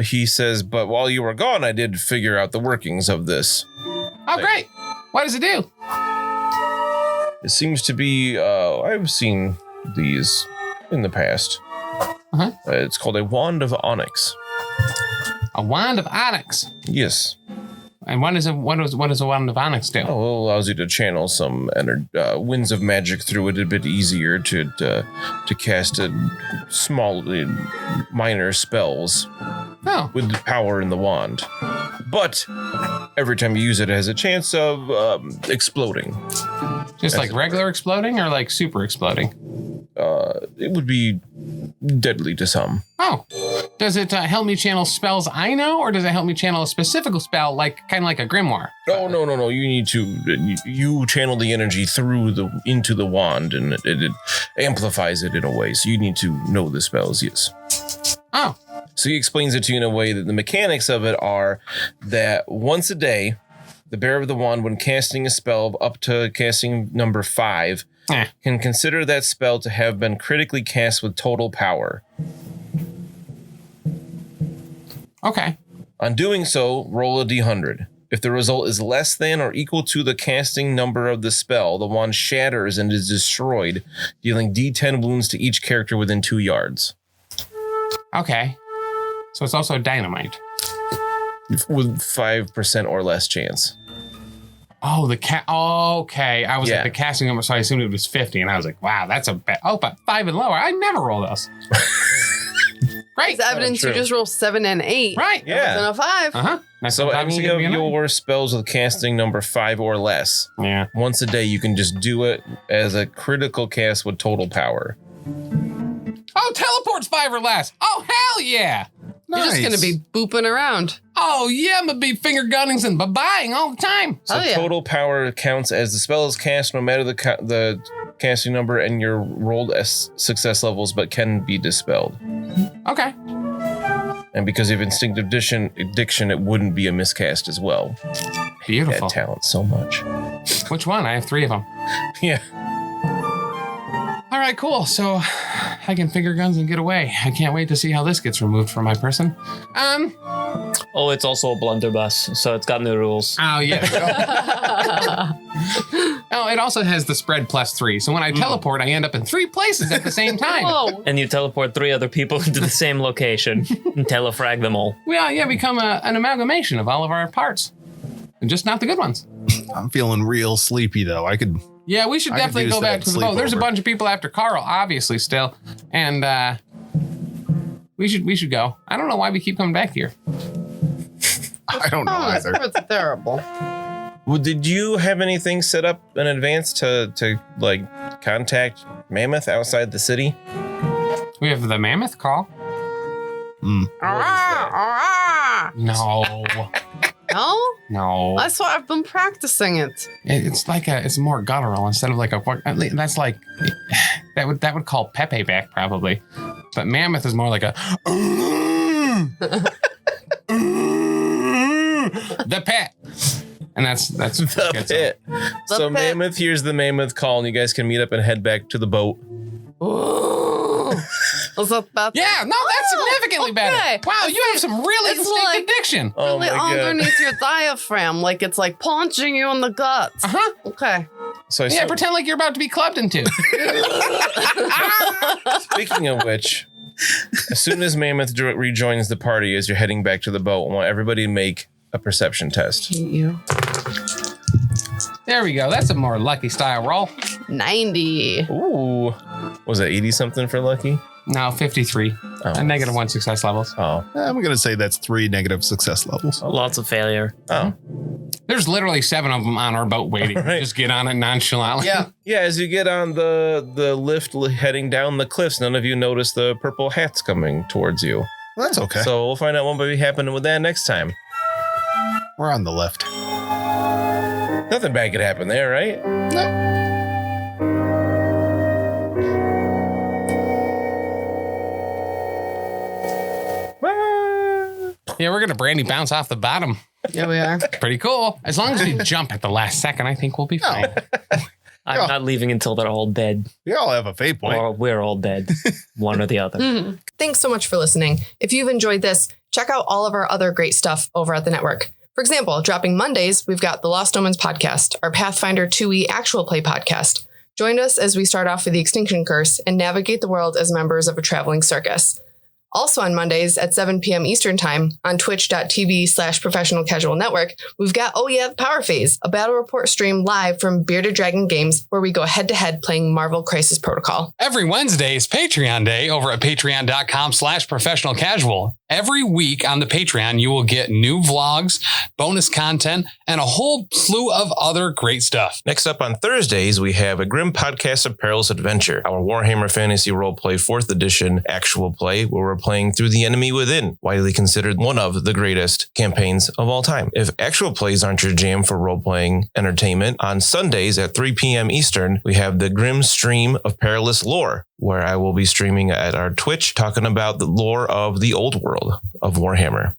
Speaker 2: He says, but while you were gone, I did figure out the workings of this.
Speaker 6: Oh, great. What does it do?
Speaker 2: It seems to be, I've seen these in the past.
Speaker 6: Uh-huh.
Speaker 2: It's called a wand of onyx.
Speaker 6: A wand of onyx?
Speaker 2: Yes.
Speaker 6: And what does a wand of onyx do?
Speaker 2: Oh, it allows you to channel some winds of magic through it a bit easier to cast small, minor spells with the power in the wand. But every time you use it, it has a chance of exploding.
Speaker 6: Just like regular exploding or like super exploding?
Speaker 2: It would be deadly to some.
Speaker 6: Oh, Does it help me channel spells I know, or does it help me channel a specific spell, like kind of like a grimoire?
Speaker 2: Oh, no. You need to you channel the energy into the wand, and it amplifies it in a way. So you need to know the spells. Yes.
Speaker 6: Oh.
Speaker 2: So he explains it to you in a way that the mechanics of it are that once a day, the bearer of the wand, when casting a spell up to casting number 5, can consider that spell to have been critically cast with total power.
Speaker 6: Okay.
Speaker 2: On doing so, roll a d100. If the result is less than or equal to the casting number of the spell, the wand shatters and is destroyed, dealing d10 wounds to each character within 2 yards.
Speaker 6: Okay. So it's also dynamite.
Speaker 2: With 5% or less chance.
Speaker 6: Oh, okay. I was at the casting number, so I assumed it was 50, and I was like, wow, that's a bad. Oh, but 5 and lower. I never roll those. Great.
Speaker 1: It's evidence you just roll 7 and 8.
Speaker 6: Right.
Speaker 2: Yeah.
Speaker 1: And a 5.
Speaker 6: Uh-huh.
Speaker 2: So any of your spells with casting number 5 or less, once a day, you can just do it as a critical cast with total power.
Speaker 6: Oh, teleport's 5 or less. Oh, hell yeah.
Speaker 1: You're just going to be booping around.
Speaker 6: Oh, yeah, I'm going to be finger gunning and buying all the time.
Speaker 2: So total power counts as the spell is cast no matter the casting number and your rolled success levels, but can be dispelled.
Speaker 6: Okay.
Speaker 2: And because of instinctive addiction, it wouldn't be a miscast as well.
Speaker 6: Beautiful.
Speaker 2: That talent so much.
Speaker 6: Which one? I have 3 of them.
Speaker 2: Yeah.
Speaker 6: All right, cool. So I can finger guns and get away. I can't wait to see how this gets removed from my person.
Speaker 5: Oh, it's also a blunderbuss, so it's got new rules.
Speaker 6: Oh, yeah. Oh, it also has the spread +3. So when I teleport, I end up in 3 places at the same time.
Speaker 1: Whoa.
Speaker 5: And you teleport 3 other people into the same location and telefrag them all.
Speaker 6: Well, yeah, become an amalgamation of all of our parts. And just not the good ones.
Speaker 4: I'm feeling real sleepy, though.
Speaker 6: Yeah, we should definitely go back to the boat. There's a
Speaker 4: sleepover.
Speaker 6: bunch of people after Carl, obviously, still. And we should go. I don't know why we keep coming back here.
Speaker 4: I don't know either.
Speaker 1: It's terrible.
Speaker 2: Well, did you have anything set up in advance to like contact Mammoth outside the city?
Speaker 6: We have the Mammoth call. No.
Speaker 1: No? That's why I've been practicing it.
Speaker 6: It's more guttural instead of like that's like that would call Pepe back probably, but Mammoth is more like a the pet, and that's
Speaker 2: The pit. So
Speaker 1: pit.
Speaker 2: Mammoth hears the Mammoth call, and you guys can meet up and head back to the boat.
Speaker 1: Was that bad?
Speaker 6: Yeah, no, that's significantly better. Wow, you have some really instinctive diction.
Speaker 2: Oh
Speaker 1: Really
Speaker 2: my God.
Speaker 1: underneath your diaphragm, like it's like punching you in the guts.
Speaker 6: Uh-huh.
Speaker 1: Okay.
Speaker 2: So
Speaker 6: Pretend like you're about to be clubbed in two.
Speaker 2: speaking of which, as soon as Mammoth rejoins the party as you're heading back to the boat, I want everybody to make a perception test.
Speaker 1: Hate you.
Speaker 6: There we go. That's a more lucky style roll.
Speaker 1: 90.
Speaker 2: Ooh. Was that 80 something for lucky?
Speaker 6: No, 53.
Speaker 2: Oh.
Speaker 6: A -1 success levels.
Speaker 2: Oh.
Speaker 4: I'm going to say that's 3 negative success levels.
Speaker 5: Lots of failure.
Speaker 2: Oh.
Speaker 6: There's literally 7 of them on our boat waiting.
Speaker 2: Right.
Speaker 6: Just get on it nonchalantly.
Speaker 1: Yeah.
Speaker 2: Yeah, as you get on the lift heading down the cliffs, none of you notice the purple hats coming towards you.
Speaker 4: That's okay.
Speaker 2: So we'll find out what might be happening with that next time.
Speaker 4: We're on the left.
Speaker 2: Nothing bad could happen there, right?
Speaker 6: Yeah, we're going to brandy bounce off the bottom.
Speaker 1: Yeah, we are.
Speaker 6: Pretty cool. As long as we jump at the last second, I think we'll be fine.
Speaker 5: I'm not leaving until they're all dead.
Speaker 4: We all have a fate point.
Speaker 5: Or we're all dead. One or the other.
Speaker 1: Thanks so much for listening. If you've enjoyed this, check out all of our other great stuff over at the network. For example, dropping Mondays, we've got the Lost Omens podcast, our Pathfinder 2e actual play podcast. Join us as we start off with the Extinction Curse and navigate the world as members of a traveling circus. Also on Mondays at 7 p.m. Eastern Time on twitch.tv/professional casual network, we've got Oh Yeah, the Power Phase, a battle report stream live from Bearded Dragon Games where we go head to head playing Marvel Crisis Protocol.
Speaker 3: Every Wednesday is Patreon Day over at patreon.com/professional casual. Every week on the Patreon, you will get new vlogs, bonus content, and a whole slew of other great stuff.
Speaker 2: Next up on Thursdays, we have a Grim Podcast of Perilous Adventure, our Warhammer Fantasy Roleplay 4th Edition actual play, where we're playing through The Enemy Within, widely considered one of the greatest campaigns of all time. If actual plays aren't your jam for role-playing entertainment, on Sundays at 3 p.m. Eastern, we have the Grim Stream of Perilous Lore, where I will be streaming at our Twitch talking about the lore of the old world of Warhammer.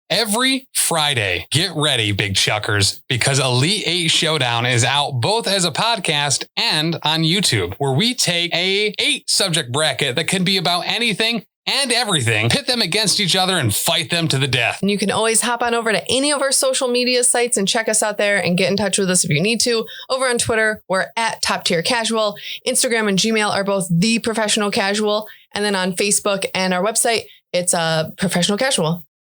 Speaker 3: Every Friday, get ready, big chuckers, because Elite 8 Showdown is out both as a podcast and on YouTube, where we take a 8 subject bracket that can be about anything and everything, pit them against each other and fight them to the death.
Speaker 1: And you can always hop on over to any of our social media sites and check us out there and get in touch with us if you need to. Over on Twitter, we're at Top Tier Casual. Instagram and Gmail are both The Professional Casual. And then on Facebook and our website, it's Professional Casual.